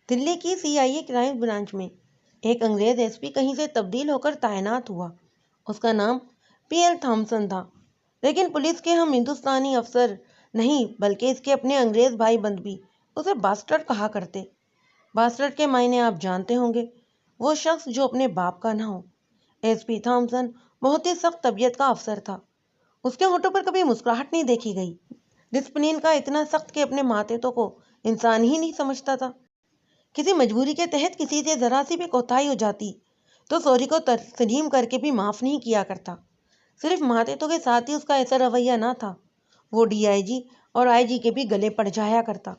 دلی کی CIA crime branch میں ایک انگریز SP کہیں سے تبدیل ہو کر تعینات ہوا۔ اس کا نام PL تھامسن تھا، لیکن پولیس کے ہم ہندوستانی افسر نہیں بلکہ اس کے اپنے انگریز بھائی بند بھی اسے باسٹرڈ کہا کرتے۔ باسٹرڈ کے معنی آپ جانتے ہوں گے، وہ شخص جو اپنے باپ کا نہ ہو۔ SP تھامسن بہت ہی سخت طبیعت کا افسر تھا۔ اس کے ہونٹوں پر کبھی مسکراہٹ نہیں دیکھی گئی۔ ڈسپلن کا اتنا سخت کہ اپنے ماتحتوں کو انسان ہی نہیں سمجھتا تھا۔ کسی مجبوری کے تحت کسی سے ذرا سی بھی کوتاہی ہو جاتی تو سوری کو تسلیم کر کے بھی معاف نہیں کیا کرتا۔ صرف ماتحتوں کے ساتھ ہی اس کا ایسا رویہ نہ تھا، وہ DIG اور IG کے بھی گلے پڑ جایا کرتا۔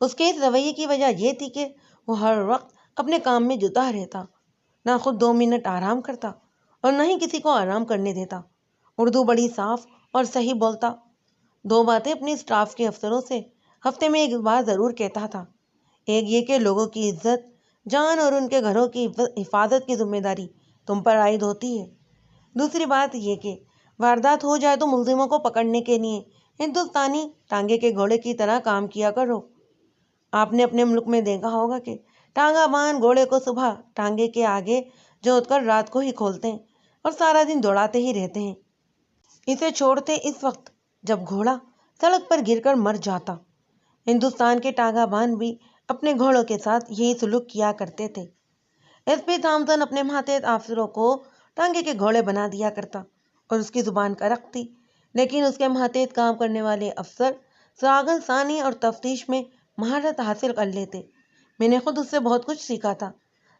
اس کے اس رویے کی وجہ یہ تھی کہ وہ ہر وقت اپنے کام میں جٹا رہتا، نہ خود 2 منٹ آرام کرتا اور نہ ہی کسی کو آرام کرنے دیتا۔ اردو بڑی صاف اور صحیح بولتا۔ 2 باتیں اپنے اسٹاف کے افسروں سے ہفتے میں 1 بار ضرور کہتا تھا۔ ایک یہ کہ لوگوں کی عزت، جان اور ان کے گھروں کی حفاظت کی ذمہ داری تم پر عائد ہوتی ہے۔ دوسری بات یہ کہ واردات ہو جائے تو ملزموں کو پکڑنے کے لیے ہندوستانی ٹانگے کے گھوڑے کی طرح کام کیا کرو۔ آپ نے اپنے ملک میں دیکھا ہوگا کہ ٹانگا بان گھوڑے کو صبح ٹانگے کے آگے جوت کر رات کو ہی کھولتے ہیں اور سارا دن دوڑاتے ہی رہتے ہیں۔ اسے چھوڑتے اس وقت جب گھوڑا سڑک پر گر کر مر جاتا۔ ہندوستان کے ٹانگا بان بھی اپنے گھوڑوں کے ساتھ یہی سلوک کیا کرتے تھے۔ SP تھامسن اپنے ماتحت افسروں کو ٹانگے کے گھوڑے بنا دیا کرتا اور اس کی زبان کرخت تھی، لیکن اس کے ماتحت کام کرنے والے افسر سراغ ثانی اور تفتیش میں مہارت حاصل کر لیتے۔ میں نے خود اس سے بہت کچھ سیکھا تھا۔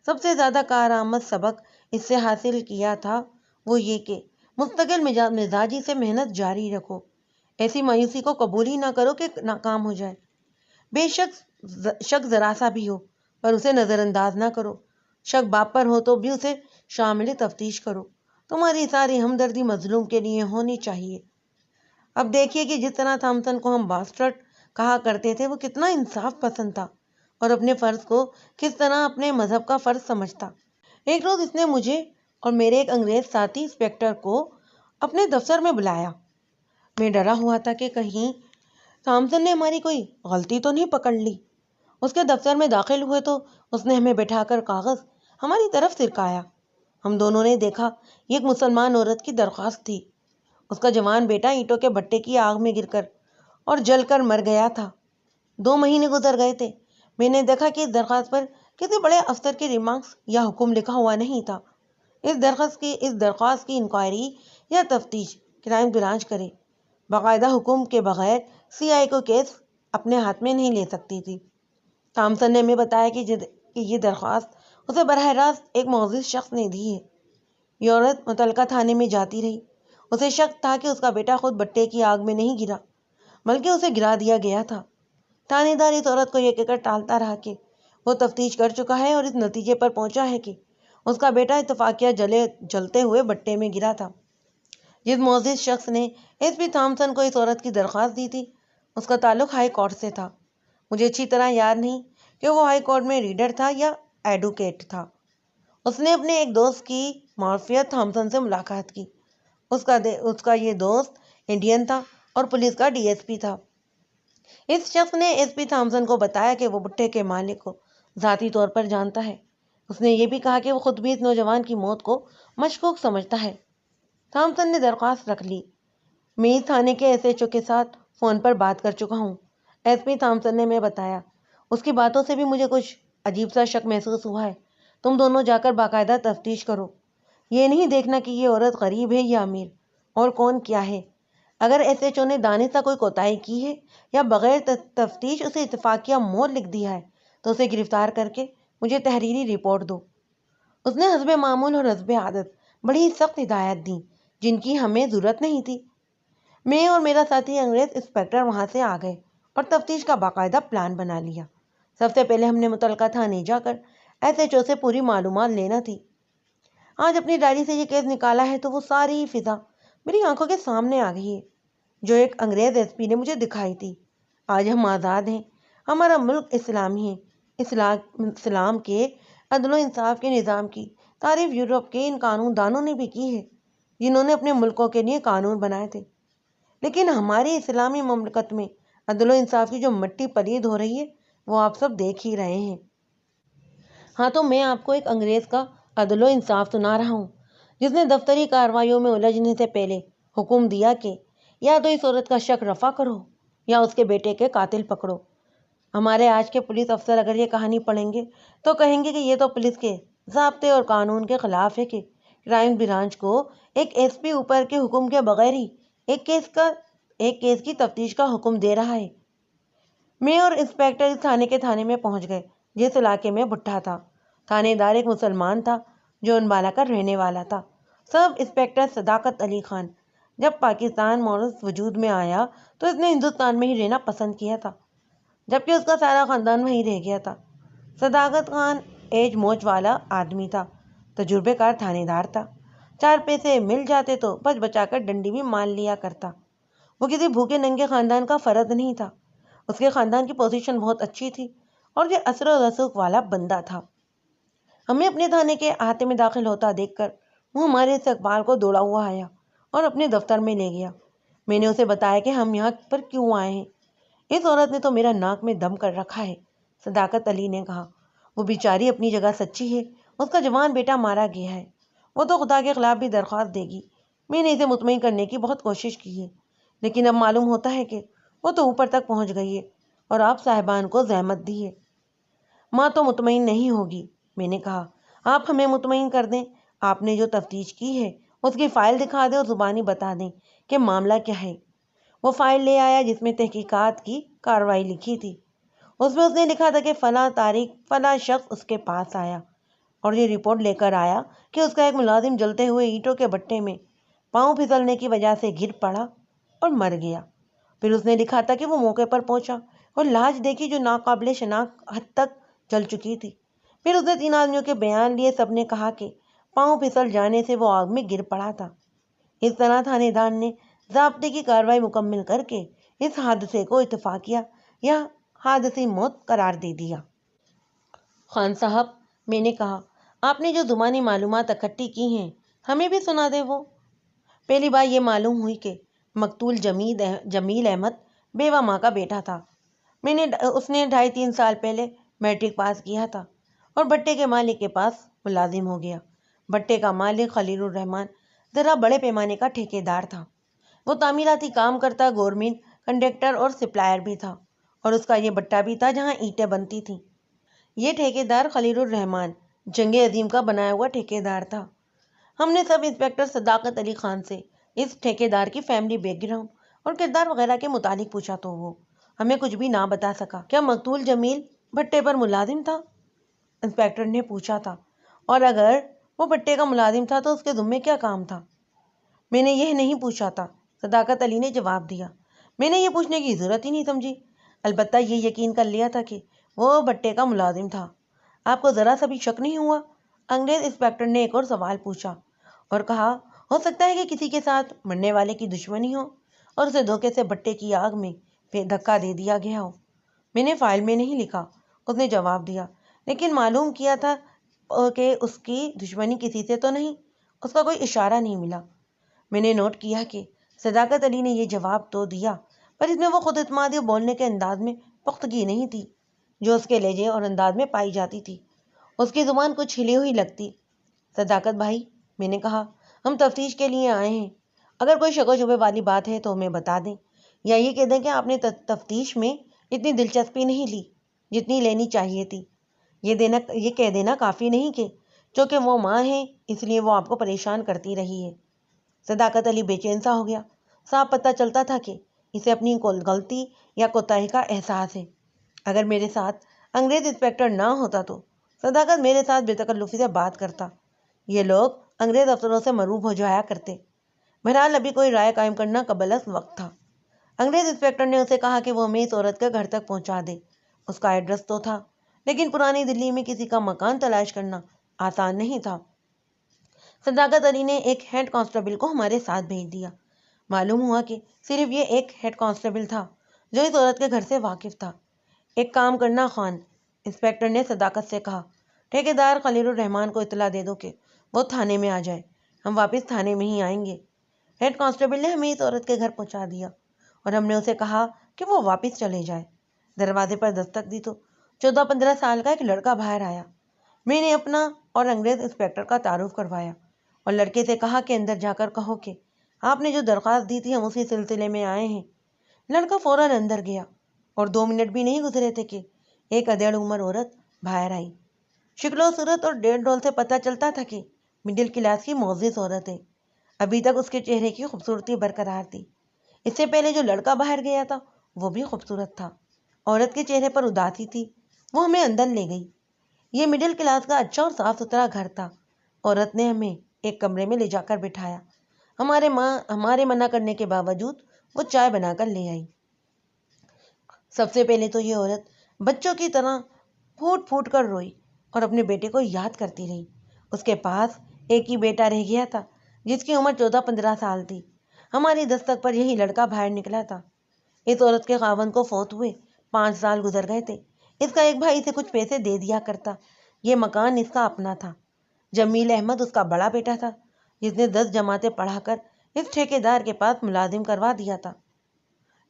سب سے زیادہ کارآمد سبق اس سے حاصل کیا تھا وہ یہ کہ مستقل مزاجی سے محنت جاری رکھو۔ ایسی مایوسی کو قبول ہی نہ کرو کہ ناکام ہو جائے۔ بے شک ذرا سا بھی ہو پر اسے نظر انداز نہ کرو۔ شک باپ پر ہو تو بھی اسے شامل تفتیش کرو۔ تمہاری ساری ہمدردی مظلوم کے لیے ہونی چاہیے۔ اب دیکھیے کہ جس طرح تھامسن کو ہم باسٹرڈ کہا کرتے تھے، وہ کتنا انصاف پسند تھا اور اپنے فرض کو کس طرح اپنے مذہب کا فرض سمجھتا۔ ایک روز اس نے مجھے اور میرے ایک انگریز ساتھی انسپکٹر کو اپنے دفتر میں بلایا۔ میں ڈرا ہوا تھا کہ کہیں تھامسن نے ہماری کوئی غلطی تو نہیں پکڑ لی۔ اس کے دفتر میں داخل ہوئے تو اس نے ہمیں بٹھا کر کاغذ ہماری طرف سرکایا۔ ہم دونوں نے دیکھا یہ ایک مسلمان عورت کی درخواست تھی۔ اس کا جوان بیٹا اینٹوں کے بھٹے کی آگ میں گر کر اور جل کر مر گیا تھا۔ 2 مہینے گزر گئے تھے۔ میں نے دیکھا کہ اس درخواست پر کسی بڑے افسر کے ریمارکس یا حکم لکھا ہوا نہیں تھا۔ اس درخواست کی انکوائری یا تفتیش کرائم برانچ کرے۔ باقاعدہ حکم کے بغیر CI کو کیس اپنے ہاتھ میں نہیں لے سکتی تھی۔ تھامسن نے ہمیں بتایا کہ یہ درخواست اسے براہ راست ایک معزز شخص نے دی ہے۔ یہ عورت متعلقہ تھانے میں جاتی رہی۔ اسے شک تھا کہ اس کا بیٹا خود بھٹے کی آگ میں نہیں گرا بلکہ اسے گرا دیا گیا تھا۔ تھانے دار اس عورت کو یہ کہہ کر ٹالتا رہا کہ وہ تفتیش کر چکا ہے اور اس نتیجے پر پہنچا ہے کہ اس کا بیٹا اتفاقیہ جلتے ہوئے بھٹے میں گرا تھا۔ جس معزز شخص نے SP تھامسن کو اس عورت کی درخواست دی تھی، اس کا تعلق ہائی کورٹ سے تھا۔ مجھے اچھی طرح یاد نہیں کہ وہ ہائی کورٹ میں ریڈر تھا یا ایڈوکیٹ تھا۔ اس نے اپنے ایک دوست کی معرفت تھامسن سے ملاقات کی۔ اس کا یہ دوست انڈین تھا اور پولیس کا DSP تھا۔ اس شخص نے SP تھامسن کو بتایا کہ وہ بھٹے کے مالک کو ذاتی طور پر جانتا ہے۔ اس نے یہ بھی کہا کہ وہ خود بھی اس نوجوان کی موت کو مشکوک سمجھتا ہے۔ تھامسن نے درخواست رکھ لی۔ میں اس تھانے کے SHO کے ساتھ فون پر بات کر چکا ہوں، SP تھامسن نے میں بتایا۔ اس کی باتوں سے بھی مجھے کچھ عجیب سا شک محسوس ہوا ہے۔ تم دونوں جا کر باقاعدہ تفتیش کرو۔ یہ نہیں دیکھنا کہ یہ عورت غریب ہے یا امیر اور کون کیا ہے۔ اگر SHO نے دانستہ کوئی کوتاہی کی ہے یا بغیر تفتیش اسے اتفاقیہ مور لکھ دیا ہے تو اسے گرفتار کر کے مجھے تحریری رپورٹ دو۔ اس نے حسب معمول اور حسب عادت بڑی سخت ہدایات دیں جن کی ہمیں ضرورت نہیں تھی۔ میں اور میرا ساتھی انگریز انسپکٹر وہاں سے آ گئے اور تفتیش کا باقاعدہ پلان بنا لیا۔ سب سے پہلے ہم نے متعلقہ تھانے جا کر SHO سے پوری معلومات لینا تھی۔ آج اپنی ڈائری سے یہ کیس نکالا ہے تو وہ ساری فضا میری آنکھوں کے سامنے آ گئی ہے جو ایک انگریز SP نے مجھے دکھائی تھی۔ آج ہم آزاد ہیں۔ ہمارا ملک اسلامی ہے۔ اسلام کے عدل و انصاف کے نظام کی تعریف یورپ کے ان قانون دانوں نے بھی کی ہے جنہوں نے اپنے ملکوں کے لیے قانون بنائے تھے، لیکن ہماری اسلامی مملکت میں عدل و انصاف کی جو مٹی پلید ہو رہی ہے وہ آپ سب دیکھ ہی رہے ہیں۔ ہاں تو میں آپ کو ایک انگریز کا عدل و انصاف سنا رہا ہوں، جس نے دفتری کارروائیوں میں الجھنے سے پہلے حکم دیا کہ یا تو اس عورت کا شک رفع کرو یا اس کے بیٹے کے قاتل پکڑو۔ ہمارے آج کے پولیس افسر اگر یہ کہانی پڑھیں گے تو کہیں گے کہ یہ تو پولیس کے ضابطے اور قانون کے خلاف ہے کہ کرائم برانچ کو ایک ایس پی اوپر کے حکم کے بغیر ہی ایک کیس کی تفتیش کا حکم دے رہا ہے۔ میں اور انسپیکٹر اس تھانے میں پہنچ گئے جس علاقے میں بھٹا تھا۔ تھانے دار ایک مسلمان تھا جو انبالا کا رہنے والا تھا۔ سب انسپیکٹر صداقت علی خان جب پاکستان مورز وجود میں آیا تو اس نے ہندوستان میں ہی رہنا پسند کیا تھا، جبکہ اس کا سارا خاندان وہیں رہ گیا تھا۔ صداقت خان ایج موج والا آدمی تھا، تجربے کار تھانے دار تھا، 4 پیسے مل جاتے تو بچ بچا کر ڈنڈی بھی مان لیا کرتا۔ وہ کسی بھوکے ننگے خاندان کا فرد نہیں تھا، اس کے خاندان کی پوزیشن بہت اچھی تھی اور یہ اثر و رسوخ والا بندہ تھا۔ ہمیں اپنے تھانے کے احاطے میں داخل ہوتا دیکھ کر وہ ہمارے استقبال کو دوڑا ہوا آیا اور اپنے دفتر میں لے گیا۔ میں نے اسے بتایا کہ ہم یہاں پر کیوں آئے ہیں۔ اس عورت نے تو میرا ناک میں دم کر رکھا ہے، صداقت علی نے کہا۔ وہ بیچاری اپنی جگہ سچی ہے، اس کا جوان بیٹا مارا گیا ہے، وہ تو خدا کے خلاف بھی درخواست دے گی۔ میں نے اسے مطمئن کرنے کی بہت کوشش کی ہے، لیکن اب معلوم ہوتا ہے کہ وہ تو اوپر تک پہنچ گئی ہے اور آپ صاحبان کو زحمت دی ہے۔ ماں تو مطمئن نہیں ہوگی، میں نے کہا۔ آپ ہمیں مطمئن کر دیں، آپ نے جو تفتیش کی ہے اس کی فائل دکھا دیں اور زبانی بتا دیں کہ معاملہ کیا ہے۔ وہ فائل لے آیا جس میں تحقیقات کی کارروائی لکھی تھی۔ اس میں اس نے لکھا تھا کہ فلاں تاریخ فلاں شخص اس کے پاس آیا اور یہ رپورٹ لے کر آیا کہ اس کا ایک ملازم جلتے ہوئے اینٹوں کے بھٹے میں پاؤں پھسلنے کی وجہ سے گر پڑا اور مر گیا۔ پھر اس نے لکھا تھا کہ وہ موقع پر پہنچا اور لاش دیکھی جو ناقابل شناخت حد تک جل چکی تھی۔ پھر اس نے 3 آدمیوں کے بیان لیے، سب نے کہا کہ پاؤں پھسل جانے سے وہ آگ میں گر پڑا تھا۔ اس طرح تھانے دار نے ضابطے کی کارروائی مکمل کر کے اس حادثے کو اتفاقیہ یا حادثی موت قرار دے دیا۔ خان صاحب، میں نے کہا، آپ نے جو زبانی معلومات اکٹھی کی ہیں ہمیں بھی سنا دیں۔ وہ پہلی بار یہ معلوم ہوئی کہ مقتول جمیل احمد بیوہ ماں کا بیٹا تھا۔ اس نے 2.5-3 سال پہلے میٹرک پاس کیا تھا اور بھٹے کے مالک کے پاس ملازم ہو گیا۔ بھٹے کا مالک خلیل الرحمان ذرا بڑے پیمانے کا ٹھیکیدار تھا۔ وہ تعمیراتی کام کرتا، گورنمنٹ کنٹریکٹر اور سپلائر بھی تھا، اور اس کا یہ بٹا بھی تھا جہاں اینٹیں بنتی تھیں۔ یہ ٹھیکیدار خلیل الرحمان جنگ عظیم کا بنایا ہوا ٹھیکیدار تھا۔ ہم نے سب انسپیکٹر صداقت علی خان سے اس ٹھیکیدار کی فیملی بیک گراؤنڈ اور کردار وغیرہ کے متعلق پوچھا تو وہ ہمیں کچھ بھی نہ بتا سکا۔ کیا مقتول جمیل بھٹے پر ملازم تھا؟ انسپیکٹر نے پوچھا تھا۔ اور اگر وہ بھٹے کا ملازم تھا تو اس کے ذمے کیا کام تھا؟ میں نے یہ نہیں پوچھا تھا، صداقت علی نے جواب دیا۔ میں نے یہ پوچھنے کی ضرورت ہی نہیں سمجھی، البتہ یہ یقین کر لیا تھا کہ وہ بھٹے کا ملازم تھا۔ آپ کو ذرا سا بھی شک نہیں ہوا؟ انگریز انسپیکٹر نے ایک اور سوال پوچھا اور کہا، ہو سکتا ہے کہ کسی کے ساتھ مرنے والے کی دشمنی ہو اور اسے دھوکے سے بھٹے کی آگ میں دھکا دے دیا گیا ہو۔ میں نے فائل میں نہیں لکھا، اس نے جواب دیا، لیکن معلوم کیا تھا کہ اس کی دشمنی کسی سے تو نہیں، اس کا کوئی اشارہ نہیں ملا۔ میں نے نوٹ کیا کہ صداقت علی نے یہ جواب تو دیا، پر اس میں وہ خود اعتمادی اور بولنے کے انداز میں پختگی نہیں تھی جو اس کے لہجے اور انداز میں پائی جاتی تھی۔ اس کی زبان کچھ ہلی ہوئی لگتی۔ صداقت بھائی، میں نے کہا، ہم تفتیش کے لیے آئے ہیں، اگر کوئی شک و شبے والی بات ہے تو ہمیں بتا دیں، یا یہ کہہ دیں کہ آپ نے تفتیش میں اتنی دلچسپی نہیں لی جتنی لینی چاہیے تھی۔ یہ کہہ دینا کافی نہیں کہ چونکہ وہ ماں ہے اس لیے وہ آپ کو پریشان کرتی رہی ہے۔ صداقت علی بے چین سا ہو گیا۔ صاف پتہ چلتا تھا کہ اسے اپنی غلطی یا کوتاہی کا احساس ہے۔ اگر میرے ساتھ انگریز انسپیکٹر نہ ہوتا تو صداقت میرے ساتھ بے تکلفی سے بات کرتا۔ یہ لوگ انگریز افسروں سے مروب ہو جایا کرتے۔ بہرحال ابھی کوئی رائے قائم کرنا قبل از وقت تھا۔ انگریز انسپیکٹر نے اسے کہا کہ وہ ہمیں اس عورت کے گھر تک پہنچا دے۔ اس کا ایڈریس تو تھا، لیکن پرانی دلی میں کسی کا مکان تلاش کرنا آسان نہیں تھا۔ صداقت علی نے ایک ہیڈ کانسٹیبل کو ہمارے ساتھ بھیج دیا۔ معلوم ہوا کہ صرف یہ ایک ہیڈ کانسٹیبل تھا جو اس عورت کے گھر سے واقف تھا۔ ایک کام کرنا خان، انسپیکٹر نے صداقت سے کہا، ٹھیکیدار خلیل الرحمان کو اطلاع دے دو کہ وہ تھانے میں آ جائے، ہم واپس تھانے میں ہی آئیں گے۔ ہیڈ کانسٹیبل نے ہمیں اس عورت کے گھر پہنچا دیا اور ہم نے اسے کہا کہ وہ واپس چلے جائے۔ دروازے پر دستک دی تو 14-15 سال کا ایک لڑکا باہر آیا۔ میں نے اپنا اور انگریز انسپیکٹر کا تعارف کروایا اور لڑکے سے کہا کہ اندر جا کر کہو کہ آپ نے جو درخواست دی تھی ہم اسی سلسلے میں آئے ہیں۔ لڑکا فوراً اندر گیا اور 2 منٹ بھی نہیں گزرے تھے کہ ایک ادھیڑ عمر عورت باہر آئی۔ شکل و صورت اور ڈیڑھ ڈول سے پتہ چلتا تھا کہ مڈل کلاس کی معزز عورت ہے۔ ابھی تک اس کے چہرے کی خوبصورتی برقرار تھی۔ اس سے پہلے جو لڑکا باہر گیا تھا وہ بھی خوبصورت تھا۔ عورت کے چہرے پر اداسی تھی۔ وہ ہمیں اندر لے گئی۔ یہ مڈل کلاس کا اچھا اور صاف ستھرا گھر تھا۔ عورت نے ہمیں ایک کمرے میں لے جا کر بٹھایا۔ ہمارے منع کرنے کے باوجود وہ چائے بنا کر لے آئی۔ سب سے پہلے تو یہ عورت بچوں کی طرح پھوٹ پھوٹ کر روئی اور اپنے بیٹے کو یاد کرتی رہی۔ اس کے پاس ایک ہی بیٹا رہ گیا تھا جس کی عمر 14-15 سال تھی۔ ہماری دستک پر یہی لڑکا باہر نکلا تھا۔ اس عورت کے خاوند کو فوت ہوئے 5 سال گزر گئے تھے۔ اس کا ایک بھائی اسے کچھ پیسے دے دیا کرتا۔ یہ مکان اس کا اپنا تھا۔ جمیل احمد اس کا بڑا بیٹا تھا جس نے 10 جماعتیں پڑھا کر اس ٹھیکیدار کے پاس ملازم کروا دیا تھا۔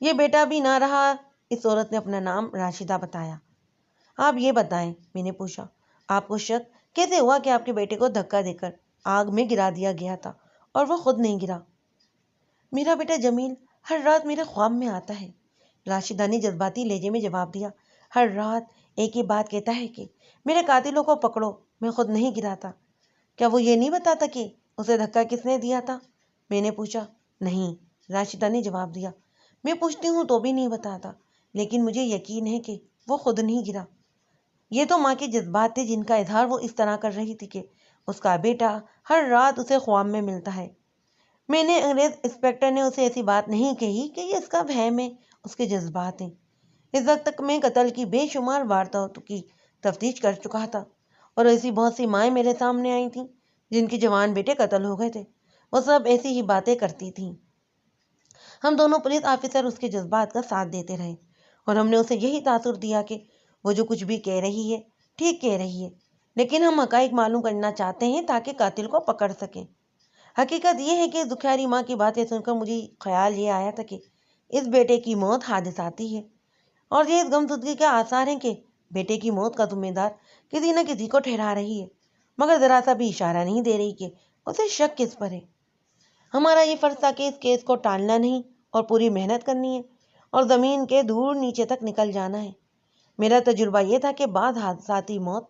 یہ بیٹا بھی نہ رہا۔ اس عورت نے اپنا نام راشدہ بتایا۔ آپ یہ بتائیں، میں نے پوچھا، آپ کو شک کیسے ہوا کہ آپ کے بیٹے کو دھکا دے کر آگ میں گرا دیا گیا تھا اور وہ خود نہیں گرا؟ میرا بیٹا جمیل ہر رات میرے خواب میں آتا ہے، راشدہ نے جذباتی لہجے میں جواب دیا۔ ہر رات ایک ہی بات کہتا ہے کہ میرے قاتلوں کو پکڑو، میں خود نہیں گرا تھا۔ کیا وہ یہ نہیں بتاتا کہ اسے دھکا کس نے دیا تھا؟ میں نے پوچھا۔ نہیں، راشدہ نے جواب دیا، میں پوچھتی ہوں تو بھی نہیں بتاتا، لیکن مجھے یقین ہے کہ وہ خود نہیں گرا۔ یہ تو ماں کے جذبات تھے جن کا اظہار وہ اس طرح کر رہی تھی کہ اس کا بیٹا ہر رات اسے خواب میں ملتا ہے۔ میں نے انگریز انسپیکٹر نے اسے ایسی بات نہیں کہی کہ یہ اس کا وہم ہے، اس کے جذبات ہیں۔ اس وقت تک میں قتل کی بے شمار وارداتوں کی تفتیش کر چکا تھا اور ایسی بہت سی مائیں میرے سامنے آئی تھیں جن کے جوان بیٹے قتل ہو گئے تھے۔ وہ سب ایسی ہی باتیں کرتی تھیں۔ ہم دونوں پولیس آفیسر اس کے جذبات کا ساتھ دیتے رہے اور ہم نے اسے یہی تاثر دیا کہ وہ جو کچھ بھی کہہ رہی ہے ٹھیک کہہ رہی ہے، لیکن ہم حقائق معلوم کرنا چاہتے ہیں تاکہ قاتل کو پکڑ سکیں۔ حقیقت یہ ہے کہ دکھیاری ماں کی باتیں سن کر مجھے خیال یہ آیا تھا کہ اس بیٹے کی موت حادثاتی ہے اور یہ اس غمزدگی کے آثار ہیں کہ بیٹے کی موت کا ذمہ دار کسی نہ کسی کو ٹھہرا رہی ہے، مگر ذرا سا بھی اشارہ نہیں دے رہی کہ اسے شک کس پر ہے۔ ہمارا یہ فرض تھا کہ اس کیس کو ٹالنا نہیں اور پوری محنت کرنی ہے اور زمین کے دور نیچے تک نکل جانا ہے۔ میرا تجربہ یہ تھا کہ بعض حادثاتی موت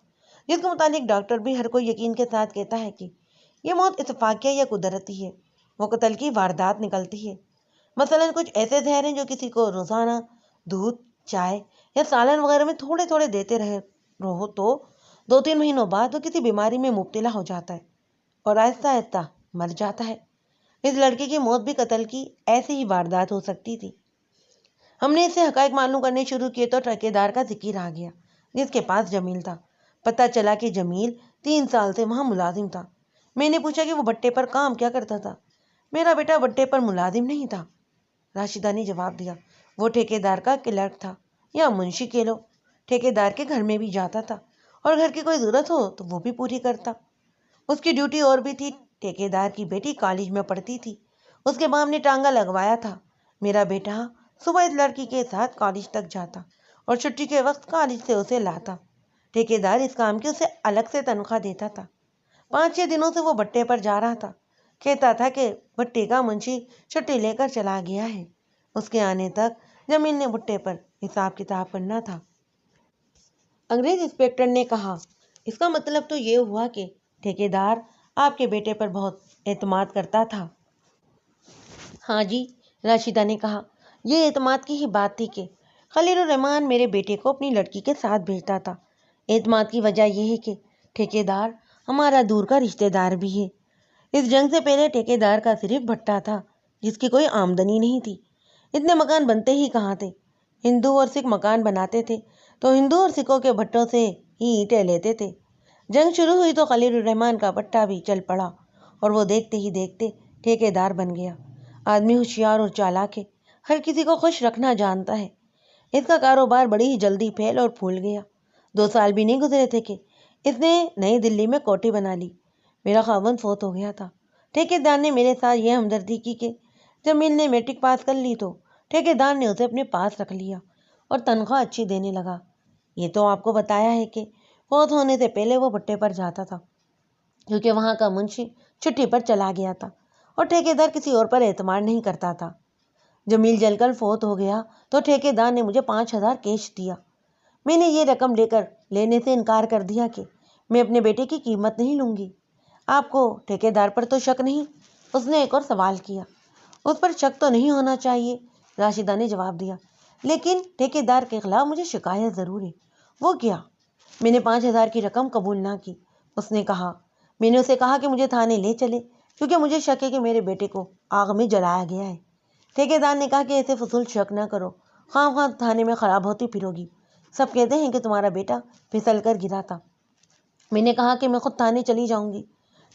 جس کے متعلق ڈاکٹر بھی ہر کوئی یقین کے ساتھ کہتا ہے کہ یہ موت اتفاقیہ یا قدرتی ہے، وہ قتل کی واردات نکلتی ہے۔ مثلاً کچھ ایسے زہر ہیں جو کسی کو روزانہ دودھ، چائے یا سالن وغیرہ میں تھوڑے تھوڑے دیتے رہو تو 2-3 مہینوں بعد وہ کسی بیماری میں مبتلا ہو جاتا ہے اور آہستہ آہستہ مر جاتا ہے۔ اس لڑکے کی موت بھی قتل کی ایسی ہی واردات ہو سکتی تھی۔ ہم نے اس سے حقائق معلوم کرنے شروع کیے تو ٹھیکیدار کا ذکر آ گیا جس کے پاس جمیل تھا۔ پتہ چلا کہ جمیل 3 سال سے وہاں ملازم تھا۔ میں نے پوچھا کہ وہ بٹے پر کام کیا کرتا تھا؟ میرا بیٹا بٹے پر ملازم نہیں تھا، راشدہ نے جواب دیا۔ وہ ٹھیکیدار کا کلرک تھا یا منشی کہہ لو۔ ٹھیکیدار کے گھر میں بھی جاتا تھا اور گھر کی کوئی ضرورت ہو تو وہ بھی پوری کرتا۔ اس کی ڈیوٹی اور بھی تھی۔ ٹھیکیدار کی بیٹی کالج میں پڑھتی تھی، اس کے باپ نے ٹانگا لگوایا تھا۔ میرا بیٹا صبح اس لڑکی کے ساتھ کالج تک جاتا اور چھٹی کے وقت کالج سے اسے لاتا۔ ٹھیکیدار اس کام کی اسے الگ سے تنخواہ دیتا تھا۔ 5-6 دنوں سے وہ بٹے پر جا رہا تھا۔ کہتا تھا کہ بٹے کا منشی چھٹی لے کر چلا گیا ہے۔ اس کے آنے تک جمیل نے بٹے پر حساب کتاب کرنا تھا۔ انگریز انسپیکٹر نے کہا، اس کا مطلب تو یہ ہوا کہ ٹھیکیدار آپ کے بیٹے پر بہت اعتماد کرتا تھا۔ ہاں جی، راشدہ نے کہا، یہ اعتماد کی ہی بات تھی کہ خلیل الرحمن میرے بیٹے کو اپنی لڑکی کے ساتھ بھیجتا تھا۔ اعتماد کی وجہ یہ ہے کہ ٹھیکیدار ہمارا دور کا رشتہ دار بھی ہے۔ اس جنگ سے پہلے ٹھیکیدار کا صرف بھٹا تھا جس کی کوئی آمدنی نہیں تھی۔ اتنے مکان بنتے ہی کہاں تھے؟ ہندو اور سکھ مکان بناتے تھے تو ہندو اور سکھوں کے بھٹوں سے ہی اینٹیں لیتے تھے۔ جنگ شروع ہوئی تو خلیل الرحمن کا بھٹا بھی چل پڑا اور وہ دیکھتے ہی دیکھتے ٹھیکیدار بن گیا۔ آدمی ہوشیار اور چالاک ہے، ہر کسی کو خوش رکھنا جانتا ہے۔ اس کا کاروبار بڑی ہی جلدی پھیل اور پھول گیا۔ 2 سال بھی نہیں گزرے تھے کہ اس نے نئی دلی میں کوٹھی بنا لی۔ میرا خاوند فوت ہو گیا تھا۔ ٹھیکیدار نے میرے ساتھ یہ ہمدردی کی کہ جمیل نے میٹرک پاس کر لی تو ٹھیکیدار نے اسے اپنے پاس رکھ لیا اور تنخواہ اچھی دینے لگا۔ یہ تو آپ کو بتایا ہے کہ فوت ہونے سے پہلے وہ بھٹے پر جاتا تھا کیونکہ وہاں کا منشی چھٹی پر چلا گیا تھا اور ٹھیکیدار کسی اور پر اعتماد نہیں کرتا تھا۔ جمیل جل کر فوت ہو گیا تو ٹھیکیدار نے مجھے 5,000 کیش دیا۔ میں نے یہ رقم لینے سے انکار کر دیا کہ میں اپنے بیٹے کی قیمت نہیں لوں گی۔ آپ کو ٹھیکیدار پر تو شک نہیں؟ اس نے ایک اور سوال کیا۔ اس پر شک تو نہیں ہونا چاہیے، راشدہ نے جواب دیا، لیکن ٹھیکیدار کے خلاف مجھے شکایت ضرور ہے۔ وہ کیا؟ میں نے 5,000 کی رقم قبول نہ کی، اس نے کہا۔ میں نے اسے کہا کہ مجھے تھانے لے چلے کیونکہ مجھے شک ہے کہ میرے بیٹے کو آگ میں جلایا گیا ہے۔ ٹھیکیدار نے کہا کہ ایسے فضول شک نہ کرو، خواہ خواہ تھانے میں خراب ہوتی پھرو گی۔ سب کہتے ہیں کہ تمہارا بیٹا پھسل کر گرا تھا۔ میں نے کہا کہ میں خود تھانے چلی جاؤں گی۔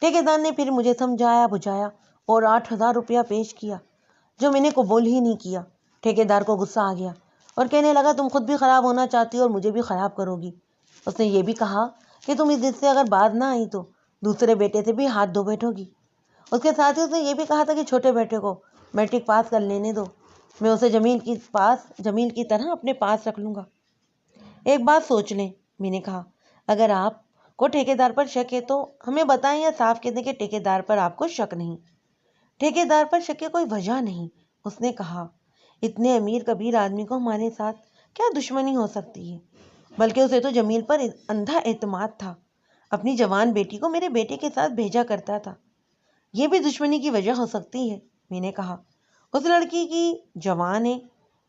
ٹھیکیدار نے پھر مجھے سمجھایا بجھایا اور 8,000 روپیہ پیش کیا جو میں نے قبول ہی نہیں کیا۔ ٹھیکیدار کو غصہ آ گیا اور کہنے لگا تم خود بھی خراب ہونا چاہتی ہو اور مجھے بھی خراب کرو گی۔ اس نے یہ بھی کہا کہ تم اس ضد سے اگر باز نہ آئی تو دوسرے بیٹے سے بھی ہاتھ دھو بیٹھو گی۔ اس کے ساتھ ہی اس نے یہ بھی کہا تھا کہ چھوٹے بیٹے کو میٹرک پاس کر لینے دو، میں اسے جمیل کی طرح اپنے پاس رکھ لوں گا۔ ایک بات سوچ لیں، میں نے کہا، اگر آپ کو ٹھیکیدار پر شک ہے تو ہمیں بتائیں یا صاف کہہ دیں کہ ٹھیکیدار پر آپ کو شک نہیں۔ ٹھیکیدار پر شک کی کوئی وجہ نہیں، اس نے کہا۔ اتنے امیر کبیر آدمی کو ہمارے ساتھ کیا دشمنی ہو سکتی ہے؟ بلکہ اسے تو جمیل پر اندھا اعتماد تھا، اپنی جوان بیٹی کو میرے بیٹے کے ساتھ بھیجا کرتا تھا۔ یہ بھی دشمنی کی وجہ ہو سکتی ہے، میں نے کہا۔ اس لڑکی کی جوان ہے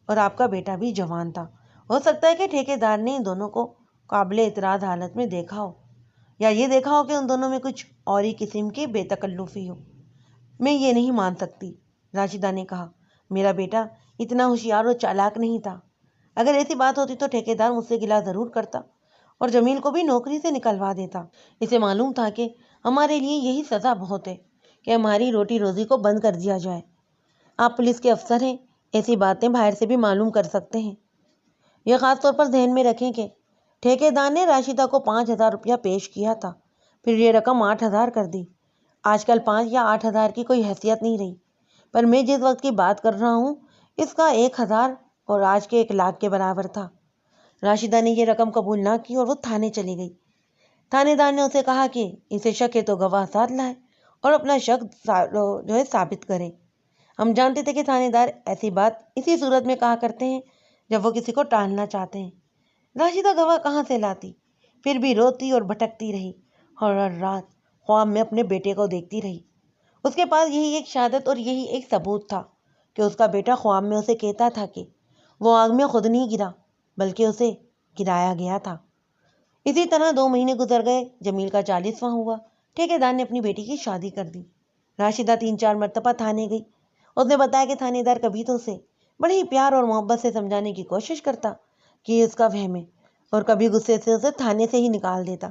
اور آپ کا بیٹا بھی جوان تھا، ہو سکتا ہے کہ ٹھیکیدار نے ان دونوں کو قابل اعتراض حالت میں دیکھا ہو، یا یہ دیکھا ہو کہ ان دونوں میں کچھ اور ہی قسم کی بے تکلفی ہو۔ میں یہ نہیں مان سکتی، راشدہ نے کہا۔ میرا بیٹا اتنا ہوشیار اور چالاک نہیں تھا۔ اگر ایسی بات ہوتی تو ٹھیکیدار مجھ سے گلہ ضرور کرتا اور جمیل کو بھی نوکری سے نکلوا دیتا۔ اسے معلوم تھا کہ ہمارے لیے یہی سزا بہت ہے کہ ہماری روٹی روزی کو بند کر دیا جائے۔ آپ پولیس کے افسر ہیں، ایسی باتیں باہر سے بھی معلوم کر سکتے ہیں۔ یہ خاص طور پر ذہن میں رکھیں کہ ٹھیکیدار نے راشدہ کو 5,000 روپیہ پیش کیا تھا، پھر یہ رقم 8,000 کر دی۔ آج کل 5 یا 8,000 کی کوئی حیثیت نہیں رہی، پر میں جس وقت کی بات کر رہا ہوں اس کا 1,000 اور آج کے 1,00,000 کے برابر تھا۔ راشدہ نے یہ رقم قبول نہ کی اور وہ تھانے چلی گئی۔ تھانے دار نے اسے کہا کہ اسے شک ہے تو گواہ ساتھ لائے اور اپنا شک ثابت کرے۔ ہم جانتے تھے کہ تھانے دار ایسی بات اسی صورت میں کہا کرتے ہیں جب وہ کسی کو ٹالنا چاہتے ہیں۔ راشدہ گواہ کہاں سے لاتی؟ پھر بھی روتی اور بھٹکتی رہی اور ہر رات خواب میں اپنے بیٹے کو دیکھتی رہی۔ اس کے پاس یہی ایک شہادت اور یہی ایک ثبوت تھا کہ اس کا بیٹا خواب میں اسے کہتا تھا کہ وہ آگ میں خود نہیں گرا بلکہ اسے گرایا گیا تھا۔ اسی طرح 2 مہینے گزر گئے، جمیل کا 40واں ہوا، ٹھیکیدار نے اپنی بیٹی کی شادی کر دی۔ راشدہ 3-4 مرتبہ تھانے گئی۔ اس نے بتایا کہ تھانے دار کبھی تو اسے بڑے ہی پیار اور محبت سے سمجھانے کی کوشش کرتا کہ یہ اس کا وہم ہے، اور کبھی غصے سے اسے تھانے سے ہی نکال دیتا۔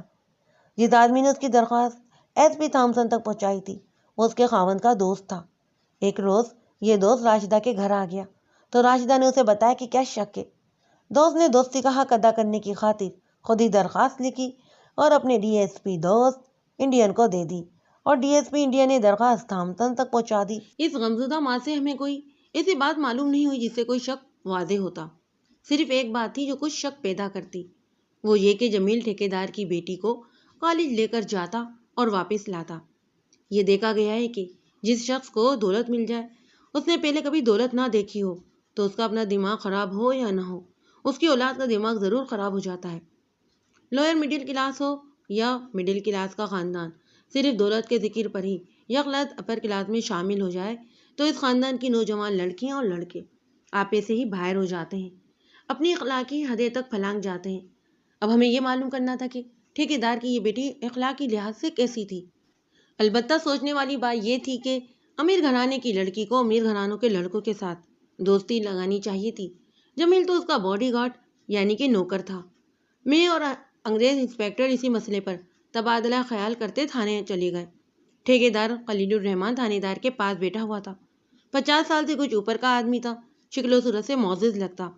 جس آدمی نے اس کی درخواست ایس پی تھامسن تک پہنچائی تھی وہ اس کے خاوند کا دوست تھا۔ ایک روز یہ دوست راشدہ کے گھر آ گیا تو راشدہ نے اسے بتایا کہ کیا شک ہے۔ دوست نے دوستی کا حق ادا کرنے کی خاطر خود ہی درخواست لکھی اور اپنے ڈی ایس پی دوست انڈین کو دے دی، اور ڈی ایس پی انڈیا نے درخواست تھامسن تک پہنچا دی۔ اس غمزدہ ماں سے ہمیں کوئی ایسی بات معلوم نہیں ہوئی جس سے کوئی شک واضح ہوتا۔ صرف ایک بات تھی جو کچھ شک پیدا کرتی، وہ یہ کہ جمیل ٹھیکیدار کی بیٹی کو کالج لے کر جاتا اور واپس لاتا۔ یہ دیکھا گیا ہے کہ جس شخص کو دولت مل جائے، اس نے پہلے کبھی دولت نہ دیکھی ہو تو اس کا اپنا دماغ خراب ہو یا نہ ہو، اس کی اولاد کا دماغ ضرور خراب ہو جاتا ہے۔ لوئر مڈل کلاس ہو یا مڈل کلاس کا خاندان، صرف دولت کے ذکر پر ہی یکلت اپر کلاس میں شامل ہو جائے تو اس خاندان کی نوجوان لڑکیاں اور لڑکے آپے سے ہی باہر ہو جاتے ہیں، اپنی اخلاقی حدیں تک پھلانگ جاتے ہیں۔ اب ہمیں یہ معلوم کرنا تھا کہ ٹھیکیدار کی یہ بیٹی اخلاقی لحاظ سے کیسی تھی۔ البتہ سوچنے والی بات یہ تھی کہ امیر گھرانے کی لڑکی کو امیر گھرانوں کے لڑکوں کے ساتھ دوستی لگانی چاہیے تھی۔ جمیل تو اس کا باڈی گارڈ یعنی کہ نوکر تھا۔ میں اور انگریز انسپیکٹر اسی مسئلے پر تبادلہ خیال کرتے تھانے چلے گئے۔ ٹھیکیدار خلیل الرحمن تھانے دار کے پاس بیٹھا ہوا تھا۔ 50 سال سے کچھ اوپر کا آدمی تھا، شکل و صورت سے معزز لگتا۔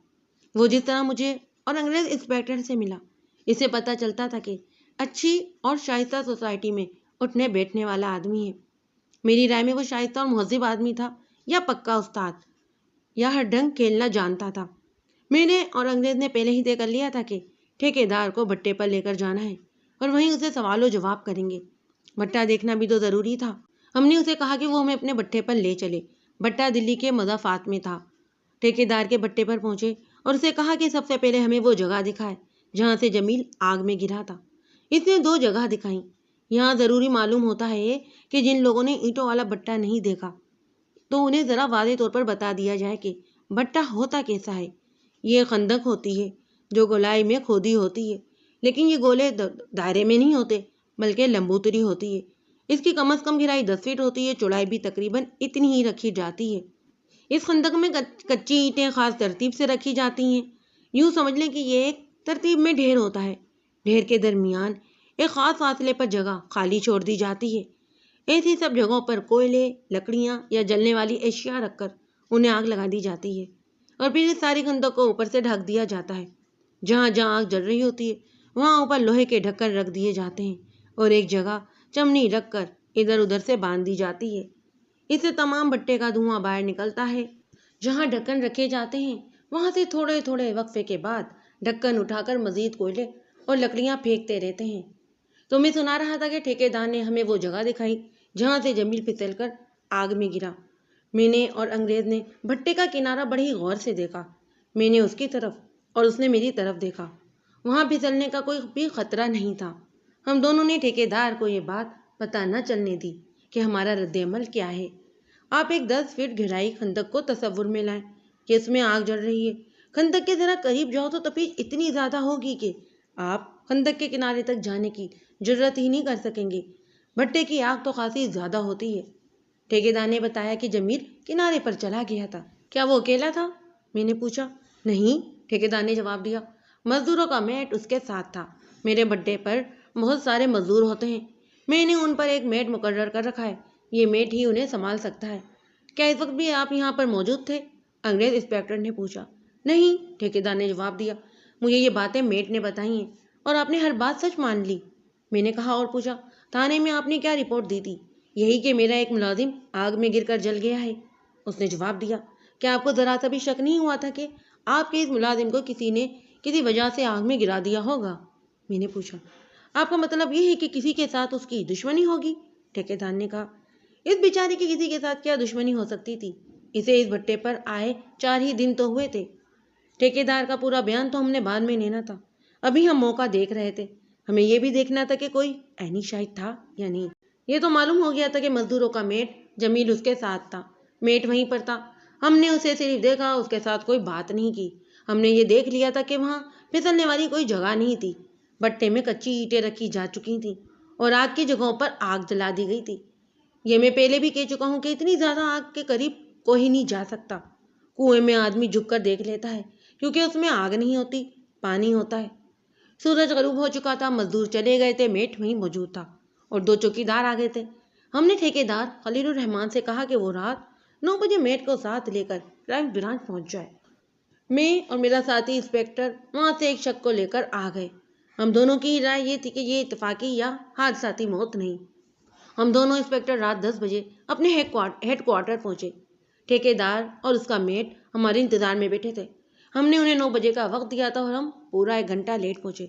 وہ جس طرح مجھے اور انگریز انسپیکٹر سے ملا، اسے پتہ چلتا تھا کہ اچھی اور شائستہ سوسائٹی میں اٹھنے بیٹھنے والا آدمی ہے۔ میری رائے میں وہ شائستہ اور مہذب آدمی تھا، یا پکا استاد، یا ہر ڈھنگ کھیلنا جانتا تھا۔ میں نے اور انگریز نے پہلے ہی طے کر لیا تھا کہ ٹھیکیدار کو بھٹے پر لے کر جانا ہے، اور وہیں اسے سوال و جواب کریں گے۔ بھٹا دیکھنا بھی تو ضروری تھا۔ ہم نے اسے کہا کہ وہ ہمیں اپنے بٹھے پر لے چلے۔ بٹا دلی کے مضافات میں تھا۔ ٹھیکیدار کے بٹے پر پہنچے اور اسے کہا کہ سب سے پہلے ہمیں وہ جگہ دکھائے جہاں سے جمیل آگ میں گرا تھا۔ اس نے 2 جگہ دکھائیں۔ یہاں ضروری معلوم ہوتا ہے کہ جن لوگوں نے اینٹوں والا بٹا نہیں دیکھا تو انہیں ذرا واضح طور پر بتا دیا جائے کہ بٹا ہوتا کیسا ہے۔ یہ خندق ہوتی ہے جو گولائی میں کھودی ہوتی ہے، لیکن یہ گولے دائرے میں نہیں ہوتے بلکہ لمبوتری ہوتی ہے۔ اس کی کم از کم گہرائی 10 فٹ ہوتی ہے، چوڑائی بھی تقریباً اتنی ہی رکھی جاتی ہے۔ اس خندق میں کچی اینٹیں خاص ترتیب سے رکھی جاتی ہیں۔ یوں سمجھ لیں کہ یہ ایک ترتیب میں ڈھیر ہوتا ہے۔ ڈھیر کے درمیان ایک خاص فاصلے پر جگہ خالی چھوڑ دی جاتی ہے۔ ایسی سب جگہوں پر کوئلے، لکڑیاں یا جلنے والی اشیاء رکھ کر انہیں آگ لگا دی جاتی ہے اور پھر اس ساری خندق کو اوپر سے ڈھک دیا جاتا ہے۔ جہاں جہاں آگ جل رہی ہوتی ہے وہاں اوپر لوہے کے ڈھکن رکھ دیے جاتے ہیں اور ایک جگہ چمنی رکھ کر ادھر ادھر سے باندھ دی جاتی ہے۔ اس سے تمام بھٹے کا دھواں باہر نکلتا ہے۔ جہاں ڈھکن رکھے جاتے ہیں وہاں سے تھوڑے تھوڑے وقفے کے بعد ڈھکن اٹھا کر مزید کوئلے اور لکڑیاں پھینکتے رہتے ہیں۔ تو میں سنا رہا تھا کہ ٹھیکیدار نے ہمیں وہ جگہ دکھائی جہاں سے جمیل پھسل کر آگ میں گرا۔ میں نے اور انگریز نے بھٹے کا کنارہ بڑی غور سے دیکھا۔ میں نے اس کی طرف اور اس نے میری طرف دیکھا۔ وہاں پھسلنے کا کوئی بھی خطرہ نہیں تھا۔ ہم دونوں نے ٹھیکیدار کو یہ بات پتہ نہ چلنے دی کہ ہمارا رد عمل کیا ہے۔ آپ ایک 10 فٹ گہرائی خندق کو تصور میں لائیں کہ اس میں آگ جل رہی ہے۔ خندق کے ذرا قریب جاؤ تو تپش اتنی زیادہ ہوگی کہ آپ خندق کے کنارے تک جانے کی جرت ہی نہیں کر سکیں گے۔ بھٹے کی آگ تو خاصی زیادہ ہوتی ہے۔ ٹھیکیدار نے بتایا کہ جمیل کنارے پر چلا گیا تھا۔ کیا وہ اکیلا تھا؟ میں نے پوچھا۔ نہیں، ٹھیکیدار نے جواب دیا، مزدوروں کا میٹ اس کے ساتھ تھا۔ میرے بٹے پر بہت سارے مزدور ہوتے ہیں، میں نے ان پر ایک میٹ مقرر کر رکھا ہے۔ یہ میٹ ہی انہیں سنبھال سکتا ہے۔ کیا اس وقت بھی آپ یہاں پر موجود تھے؟ انگریز انسپکٹر نے پوچھا۔ نہیں، ٹھیکیدار نے جواب دیا، مجھے یہ باتیں میٹ نے بتائی ہیں اور آپ نے ہر بات سچ مان لی۔ میں نے کہا اور پوچھا، تھانے میں آپ نے کیا رپورٹ دی تھی؟ یہی کہ میرا ایک ملازم آگ میں گر کر جل گیا ہے۔ اس نے جواب دیا، کیا آپ کو ذرا سا بھی شک نہیں ہوا تھا کہ آپ کے اس ملازم کو کسی نے کسی وجہ سے آگ میں گرا دیا ہوگا؟ میں نے پوچھا۔ آپ کا مطلب یہ ہے کہ کسی کے ساتھ اس کی دشمنی ہوگی؟ ٹھیکیدار نے کہا، اس بیچارے کی کسی کے ساتھ کیا دشمنی ہو سکتی تھی؟ اسے اس بھٹے پر آئے 4 ہی دن تو ہوئے تھے۔ ٹھیکیدار کا پورا بیان تو ہم نے بعد میں لینا تھا، ابھی ہم موقع دیکھ رہے تھے۔ ہمیں یہ بھی دیکھنا تھا کہ کوئی عینی شاہد تھا یا نہیں۔ یہ تو معلوم ہو گیا تھا کہ مزدوروں کا میٹ جمیل اس کے ساتھ تھا۔ میٹ وہیں پر تھا، ہم نے اسے صرف دیکھا، اس کے ساتھ کوئی بات نہیں کی۔ ہم نے یہ دیکھ لیا تھا کہ وہاں پھسلنے والی کوئی جگہ نہیں تھی۔ بٹے میں کچی اینٹیں رکھی جا چکی تھیں اور آگ کی جگہوں پر آگ جلا دی گئی تھی۔ یہ میں پہلے بھی کہہ چکا ہوں کہ اتنی زیادہ آگ کے قریب کوئی نہیں جا سکتا۔ کنویں میں آدمی جھک کر دیکھ لیتا ہے کیونکہ اس میں آگ نہیں ہوتی، پانی ہوتا ہے۔ سورج غروب ہو چکا تھا، مزدور چلے گئے تھے، میٹ وہیں موجود تھا اور 2 چوکیدار آ گئے تھے۔ ہم نے ٹھیکیدار خلیل الرحمن سے کہا کہ وہ رات 9 بجے میٹ کو ساتھ لے کر کرائم برانچ پہنچ جائے۔ میں اور میرا ساتھی انسپکٹر وہاں سے ایک شخص کو لے کر آ گئے۔ ہم دونوں کی رائے یہ تھی کہ یہ اتفاقی یا حادثاتی موت نہیں۔ ہم دونوں انسپکٹر رات 10 بجے اپنے ہیڈ کوارٹر پہنچے۔ ٹھیکیدار اور اس کا میٹ ہمارے انتظار میں بیٹھے تھے۔ ہم نے انہیں 9 بجے کا وقت دیا تھا اور ہم پورا 1 گھنٹہ لیٹ پہنچے۔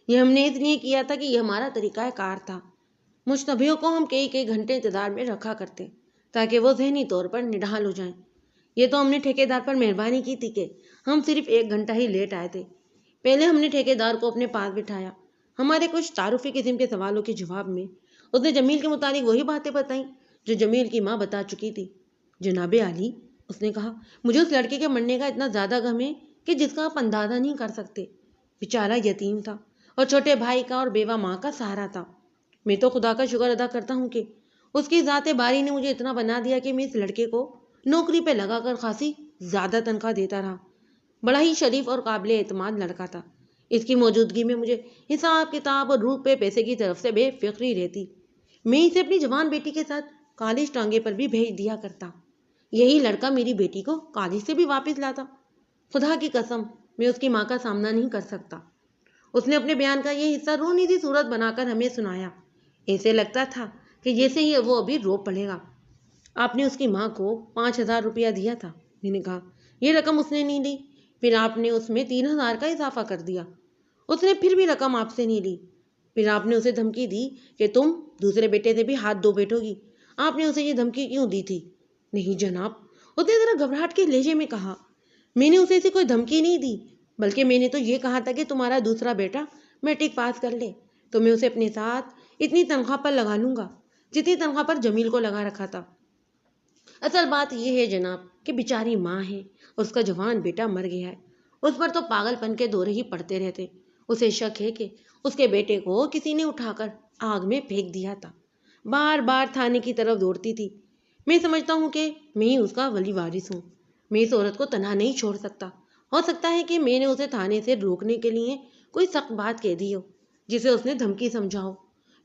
یہ ہم نے اس لیے کیا تھا کہ یہ ہمارا طریقہ کار تھا۔ مشتبہوں کو ہم کئی گھنٹے انتظار میں رکھا کرتے تاکہ وہ ذہنی طور پر نڈھال ہو جائیں۔ یہ تو ہم نے ٹھیکیدار پر مہربانی کی تھی کہ ہم صرف 1 گھنٹہ ہی لیٹ آئے تھے۔ پہلے ہم نے ٹھیکیدار کو اپنے پاس بٹھایا۔ ہمارے کچھ تعارفی قسم کے سوالوں کے جواب میں اس نے جمیل کے متعلق وہی باتیں بتائیں جو جمیل کی ماں بتا چکی تھی۔ جناب عالی، اس نے کہا، مجھے اس لڑکے کے مرنے کا اتنا زیادہ غم ہے کہ جس کا آپ اندازہ نہیں کر سکتے۔ بیچارہ یتیم تھا اور چھوٹے بھائی کا اور بیوہ ماں کا سہارا تھا۔ میں تو خدا کا شکر ادا کرتا ہوں کہ اس کی ذات باری نے مجھے اتنا بنا دیا کہ میں اس لڑکے کو نوکری پہ لگا کر خاصی زیادہ تنخواہ دیتا رہا۔ بڑا ہی شریف اور قابل اعتماد لڑکا تھا۔ اس کی موجودگی میں مجھے حساب کتاب اور روپے پیسے کی طرف سے بے فکری رہتی۔ میں اسے اپنی جوان بیٹی کے ساتھ کالج ٹانگے پر بھی بھیج دیا کرتا۔ یہی لڑکا میری بیٹی کو کالج سے بھی واپس لاتا۔ خدا کی قسم، میں اس کی ماں کا سامنا نہیں کر سکتا۔ اس نے اپنے بیان کا یہ حصہ رونی سی صورت بنا کر ہمیں سنایا۔ ایسے لگتا تھا کہ جیسے ہی وہ ابھی رو پڑے گا۔ آپ نے اس کی ماں کو 5000 روپیہ دیا تھا؟ میں نے کہا۔ یہ رقم اس نے نہیں لی، پھر آپ نے اس میں 3000 کا اضافہ کر دیا۔ اس نے پھر بھی رقم آپ سے نہیں لی۔ پھر آپ نے اسے دھمکی دی کہ تم دوسرے بیٹے سے بھی ہاتھ دھو بیٹھو گی؟ آپ نے اسے یہ دھمکی کیوں دی تھی؟ نہیں جناب، اس نے ذرا گھبراہٹ کے لہجے میں کہا، میں نے اسے ایسی کوئی دھمکی نہیں دی، بلکہ میں نے تو یہ کہا تھا کہ تمہارا دوسرا بیٹا میٹرک پاس کر لے تو میں اسے اپنے ساتھ اتنی تنخواہ پر لگا لوں گا جتنی تنخواہ پر جمیل کو لگا رکھا تھا۔ اصل بات یہ ہے جناب کہ بیچاری ماں ہے، اس کا جوان بیٹا مر گیا ہے، اس پر تو پاگل پن کے دورے ہی پڑتے رہتے۔ اسے شک ہے کہ اس کے بیٹے کو کسی نے اٹھا کر آگ میں پھینک دیا تھا۔ بار بار تھانے کی طرف دوڑتی تھی۔ میں سمجھتا ہوں کہ میں ہی اس کا ولی وارث ہوں۔ میں اس عورت کو تنہا نہیں چھوڑ سکتا۔ ہو سکتا ہے کہ میں نے اسے تھانے سے روکنے کے لیے کوئی سخت بات کہہ دی ہو جسے اس نے دھمکی سمجھا ہو۔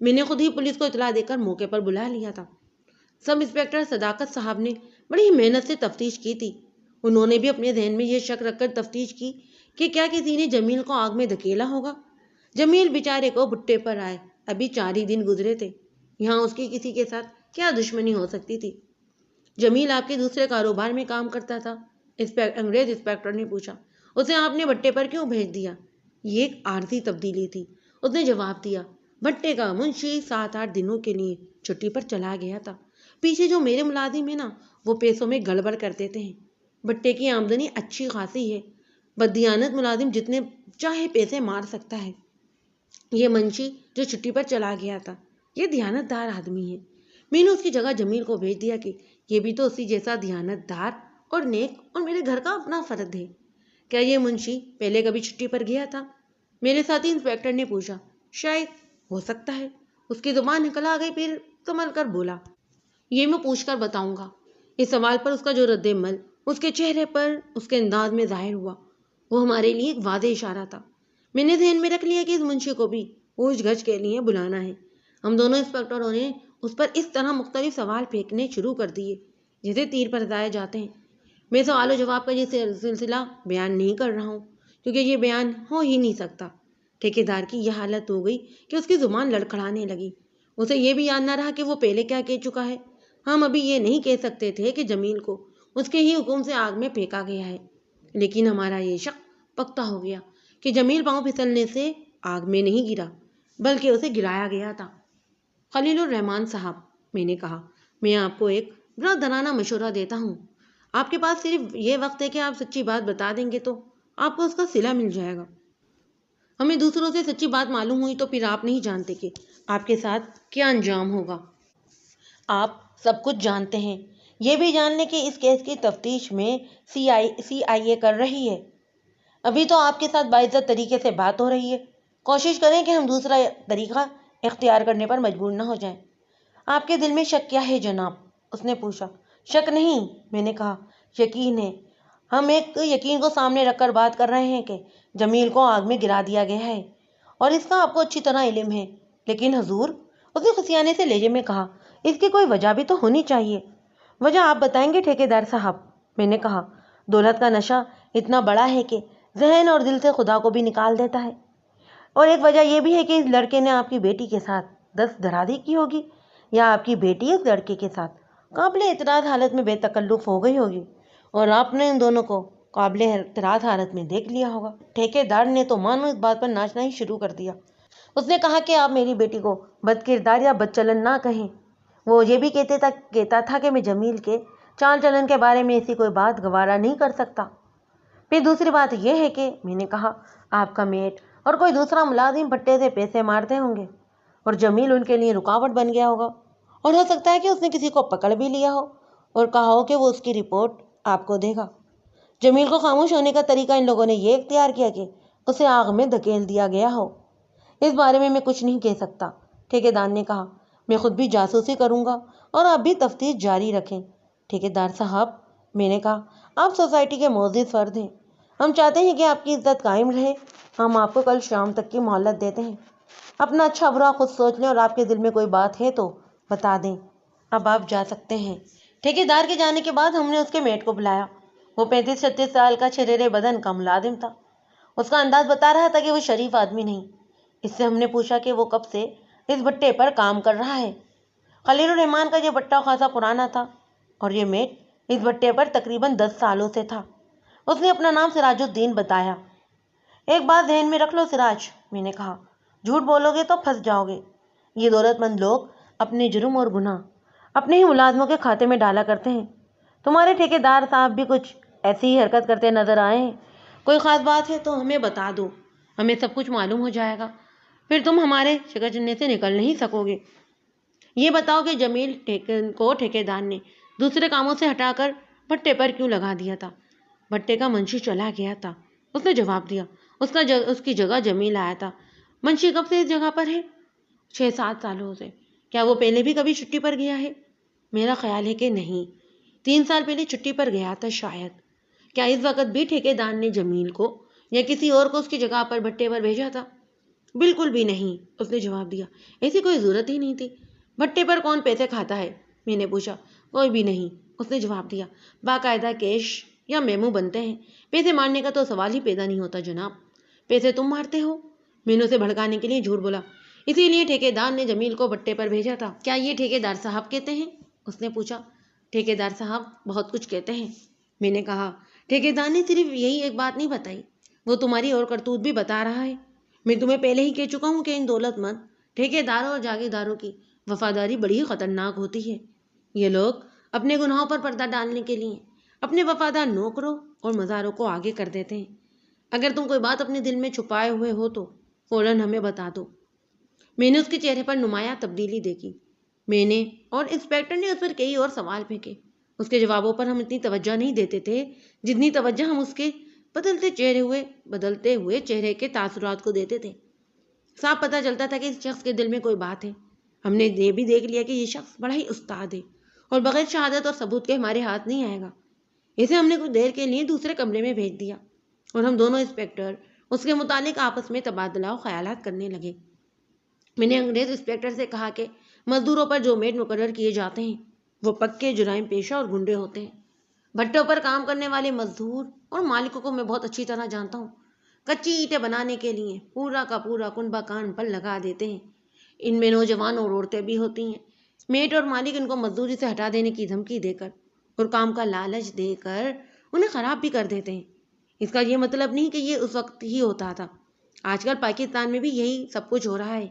میں نے خود ہی پولیس کو اطلاع دے کر موقع پر بلا لیا تھا۔ سب انسپکٹر صداقت صاحب نے بڑی ہی محنت سے تفتیش کی تھی۔ انہوں نے بھی اپنے ذہن میں یہ شک رکھ کر تفتیش کی کہ کیا کسی نے جمیل کو آگ میں دھکیلا ہوگا۔ جمیل بیچارے کو بھٹے پر آئے ابھی 4 ہی دن گزرے تھے، یہاں اس کی کسی کے ساتھ کیا دشمنی ہو سکتی تھی؟ جمیل آپ کے دوسرے کاروبار میں کام کرتا تھا؟ انگریز انسپکٹر نے پوچھا۔ اسے آپ نے بھٹے پر کیوں بھیج دیا؟ یہ ایک عارضی تبدیلی تھی، اس نے جواب دیا۔ بھٹے کا منشی 7-8 دنوں کے لیے چھٹی پر چلا گیا تھا۔ پیچھے جو میرے ملازم ہیں نا، وہ پیسوں میں گڑبڑ کر دیتے ہیں۔ بھٹے کی آمدنی اچھی خاصی ہے، بددیانت ملازم جتنے چاہے پیسے مار سکتا ہے۔ یہ منشی جو چھٹی پر چلا گیا تھا، یہ دیانت دار آدمی ہے۔ میں نے اس کی جگہ جمیل کو بھیج دیا کہ یہ بھی تو اسی جیسا دیانت دار اور نیک اور میرے گھر کا اپنا فرد ہے۔ کیا یہ منشی پہلے کبھی چھٹی پر گیا تھا؟ میرے ساتھی انسپکٹر نے پوچھا۔ شاید، ہو سکتا ہے۔ اس کی زبان نکل آ گئی، پھر سنبھل کر بولا، یہ میں پوچھ کر بتاؤں گا۔ اس سوال پر اس کا جو رد عمل اس کے چہرے پر اس کے انداز میں ظاہر ہوا، وہ ہمارے لیے ایک واضح اشارہ تھا۔ میں نے ذہن میں رکھ لیا کہ اس منشی کو بھی پوچھ گچھ کے لیے بلانا ہے۔ ہم دونوں انسپکٹروں نے اس پر اس طرح مختلف سوال پھینکنے شروع کر دیے جیسے تیر پر جائے جاتے ہیں۔ میں سوال و جواب کا یہ سلسلہ بیان نہیں کر رہا ہوں کیونکہ یہ بیان ہو ہی نہیں سکتا۔ ٹھیکیدار کی یہ حالت ہو گئی کہ اس کی زبان لڑکھڑانے لگی۔ اسے یہ بھی یاد نہ رہا کہ وہ پہلے کیا کہہ چکا ہے۔ ہم ابھی یہ نہیں کہہ سکتے تھے کہ جمیل کو اس کے ہی حکم سے آگ میں پھینکا گیا ہے، لیکن ہمارا یہ شک پختہ ہو گیا کہ جمیل پاؤں پھسلنے سے آگ میں نہیں گرا بلکہ اسے گرایا گیا تھا۔ خلیل الرحمن صاحب، میں نے کہا، میں آپ کو ایک برادرانہ مشورہ دیتا ہوں۔ آپ کے پاس صرف یہ وقت ہے کہ آپ سچی بات بتا دیں گے تو آپ کو اس کا صلہ مل جائے گا۔ ہمیں دوسروں سے سچی بات معلوم ہوئی تو پھر آپ نہیں جانتے کہ آپ کے ساتھ کیا انجام ہوگا۔ آپ سب کچھ جانتے ہیں، یہ بھی جان لیں کہ اس کیس کی تفتیش میں CIA کر رہی ہے۔ ابھی تو آپ کے ساتھ باعزت طریقے سے بات ہو رہی ہے، کوشش کریں کہ ہم دوسرا طریقہ اختیار کرنے پر مجبور نہ ہو جائیں۔ آپ کے دل میں شک کیا ہے جناب؟ اس نے پوچھا۔ شک نہیں، میں نے کہا، یقین ہے۔ ہم ایک یقین کو سامنے رکھ کر بات کر رہے ہیں کہ جمیل کو آگ میں گرا دیا گیا ہے اور اس کا آپ کو اچھی طرح علم ہے۔ لیکن حضور، اس نے خفیانے سے لہجے میں کہا، اس کی کوئی وجہ بھی تو ہونی چاہیے۔ وجہ آپ بتائیں گے ٹھیکیدار صاحب، میں نے کہا۔ دولت کا نشہ اتنا بڑا ہے کہ ذہن اور دل سے خدا کو بھی نکال دیتا ہے، اور ایک وجہ یہ بھی ہے کہ اس لڑکے نے آپ کی بیٹی کے ساتھ دست درازی کی ہوگی، یا آپ کی بیٹی اس لڑکے کے ساتھ قابل اعتراض حالت میں بے تکلف ہو گئی ہوگی اور آپ نے ان دونوں کو قابل اعتراض حالت میں دیکھ لیا ہوگا۔ ٹھیکیدار نے تو مانو اس بات پر ناچنا ہی شروع کر دیا۔ اس نے کہا کہ آپ میری بیٹی کو بد کردار یا بد چلن نہ کہیں۔ وہ یہ بھی کہتا تھا کہ میں جمیل کے چال چلن کے بارے میں ایسی کوئی بات گوارا نہیں کر سکتا۔ پھر دوسری بات یہ ہے کہ میں نے کہا، آپ کا میٹ اور کوئی دوسرا ملازم بھٹے سے پیسے مارتے ہوں گے اور جمیل ان کے لیے رکاوٹ بن گیا ہوگا، اور ہو سکتا ہے کہ اس نے کسی کو پکڑ بھی لیا ہو اور کہا ہو کہ وہ اس کی رپورٹ آپ کو دے گا۔ جمیل کو خاموش ہونے کا طریقہ ان لوگوں نے یہ اختیار کیا کہ اسے آگ میں دھکیل دیا گیا ہو۔ اس بارے میں کچھ نہیں کہہ سکتا، ٹھیکیدار نے کہا۔ میں خود بھی جاسوسی کروں گا اور آپ بھی تفتیش جاری رکھیں۔ ٹھیکیدار صاحب، میں نے کہا، آپ سوسائٹی کے معزز فرد ہیں، ہم چاہتے ہیں کہ آپ کی عزت قائم رہے۔ ہم آپ کو کل شام تک کی مہلت دیتے ہیں، اپنا اچھا برا خود سوچ لیں اور آپ کے دل میں کوئی بات ہے تو بتا دیں۔ اب آپ جا سکتے ہیں۔ ٹھیکیدار کے جانے کے بعد ہم نے اس کے میٹ کو بلایا۔ وہ 35-36 سال کا چھریرے بدن کا ملازم تھا۔ اس کا انداز بتا رہا تھا کہ وہ شریف آدمی نہیں۔ اس سے ہم نے پوچھا کہ وہ کب سے اس بھٹے پر کام کر رہا ہے۔ خلیل الرحمن کا یہ بھٹا خاصا پرانا تھا اور یہ میٹ اس بھٹے پر تقریباً 10 سالوں سے تھا۔ اس نے اپنا نام سراج الدین بتایا۔ ایک بات ذہن میں رکھ لو سراج، میں نے کہا، جھوٹ بولو گے تو پھنس جاؤ گے۔ یہ دولت مند لوگ اپنے جرم اور گناہ اپنے ہی ملازموں کے کھاتے میں ڈالا کرتے ہیں۔ تمہارے ٹھیکیدار صاحب بھی کچھ ایسی ہی حرکت کرتے نظر آئے ہیں؟ کوئی خاص بات ہے تو ہمیں بتا دو، ہمیں سب کچھ معلوم ہو جائے گا، پھر تم ہمارے شکر چننے سے نکل نہیں سکو گے۔ یہ بتاؤ کہ جمیل کو ٹھیکیدار نے دوسرے کاموں سے ہٹا کر بھٹے پر کیوں لگا دیا تھا؟ بھٹے کا منشی چلا گیا تھا، اس نے جواب دیا۔ اس کی جگہ جمیل آیا تھا۔ منشی کب سے اس جگہ پر ہے؟ 6-7 سالوں سے۔ کیا وہ پہلے بھی کبھی چھٹی پر گیا ہے؟ میرا خیال ہے کہ نہیں، 3 سال پہلے چھٹی پر گیا تھا شاید۔ کیا اس وقت بھی ٹھیکیدار نے جمیل کو یا کسی اور کو اس کی جگہ پر بھٹے پر بھیجا تھا؟ بالکل بھی نہیں، اس نے جواب دیا۔ ایسی کوئی ضرورت ہی نہیں تھی۔ بھٹے پر کون پیسے کھاتا ہے؟ میں نے پوچھا۔ کوئی بھی نہیں، اس نے جواب دیا۔ باقاعدہ کیش یا میمو بنتے ہیں، پیسے مارنے کا تو سوال ہی پیدا نہیں ہوتا جناب۔ پیسے تم مارتے ہو؟ میں نے اسے بھڑکانے کے لیے جھوٹ بولا۔ اسی لیے ٹھیکیدار نے جمیل کو بھٹے پر بھیجا تھا۔ کیا یہ ٹھیکیدار صاحب کہتے ہیں؟ اس نے پوچھا۔ ٹھیکیدار صاحب بہت کچھ کہتے ہیں، میں نے کہا۔ ٹھیکیدار نے صرف یہی ایک بات نہیں بتائی، وہ تمہاری اور کرتوت بھی بتا رہا ہے۔ میں تمہیں پہلے ہی کہہ چکا ہوں کہ ان دولت مند ٹھیکیداروں اور جاگیرداروں کی وفاداری بڑی ہی خطرناک ہوتی ہے۔ یہ لوگ اپنے گناہوں پر پردہ ڈالنے کے لیے اپنے وفادار نوکروں اور مزاروں کو آگے کر دیتے ہیں۔ اگر تم کوئی بات اپنے دل میں چھپائے ہوئے ہو تو فوراً ہمیں بتا دو۔ میں نے اس کے چہرے پر نمایاں تبدیلی دیکھی۔ میں نے اور انسپیکٹر نے اس پر کئی اور سوال پھینکے۔ اس کے جوابوں پر ہم اتنی توجہ نہیں دیتے تھے جتنی توجہ ہم اس کے بدلتے ہوئے چہرے کے تاثرات کو دیتے تھے۔ صاف پتہ چلتا تھا کہ اس شخص کے دل میں کوئی بات ہے۔ ہم نے یہ بھی دیکھ لیا کہ یہ شخص بڑا ہی استاد ہے اور بغیر شہادت اور ثبوت کے ہمارے ہاتھ نہیں آئے گا۔ اسے ہم نے کچھ دیر کے لیے دوسرے کمرے میں بھیج دیا اور ہم دونوں انسپیکٹر اس کے متعلق آپس میں تبادلہ خیالات کرنے لگے۔ میں نے انگریز انسپیکٹر سے کہا کہ مزدوروں پر جو میٹ مقرر کیے جاتے ہیں وہ پکے جرائم پیشہ اور گنڈے ہوتے ہیں۔ بھٹوں پر کام کرنے والے مزدور اور مالکوں کو میں بہت اچھی طرح جانتا ہوں۔ کچی اینٹیں بنانے کے لیے پورا کا پورا کنبہ کان پر لگا دیتے ہیں۔ ان میں نوجوان اور عورتیں بھی ہوتی ہیں۔ میٹ اور مالک ان کو مزدوری سے ہٹا دینے کی دھمکی دے کر اور کام کا لالچ دے کر انہیں خراب بھی کر دیتے ہیں۔ اس کا یہ مطلب نہیں کہ یہ اس وقت ہی ہوتا تھا، آج کل پاکستان میں بھی یہی سب کچھ ہو رہا ہے۔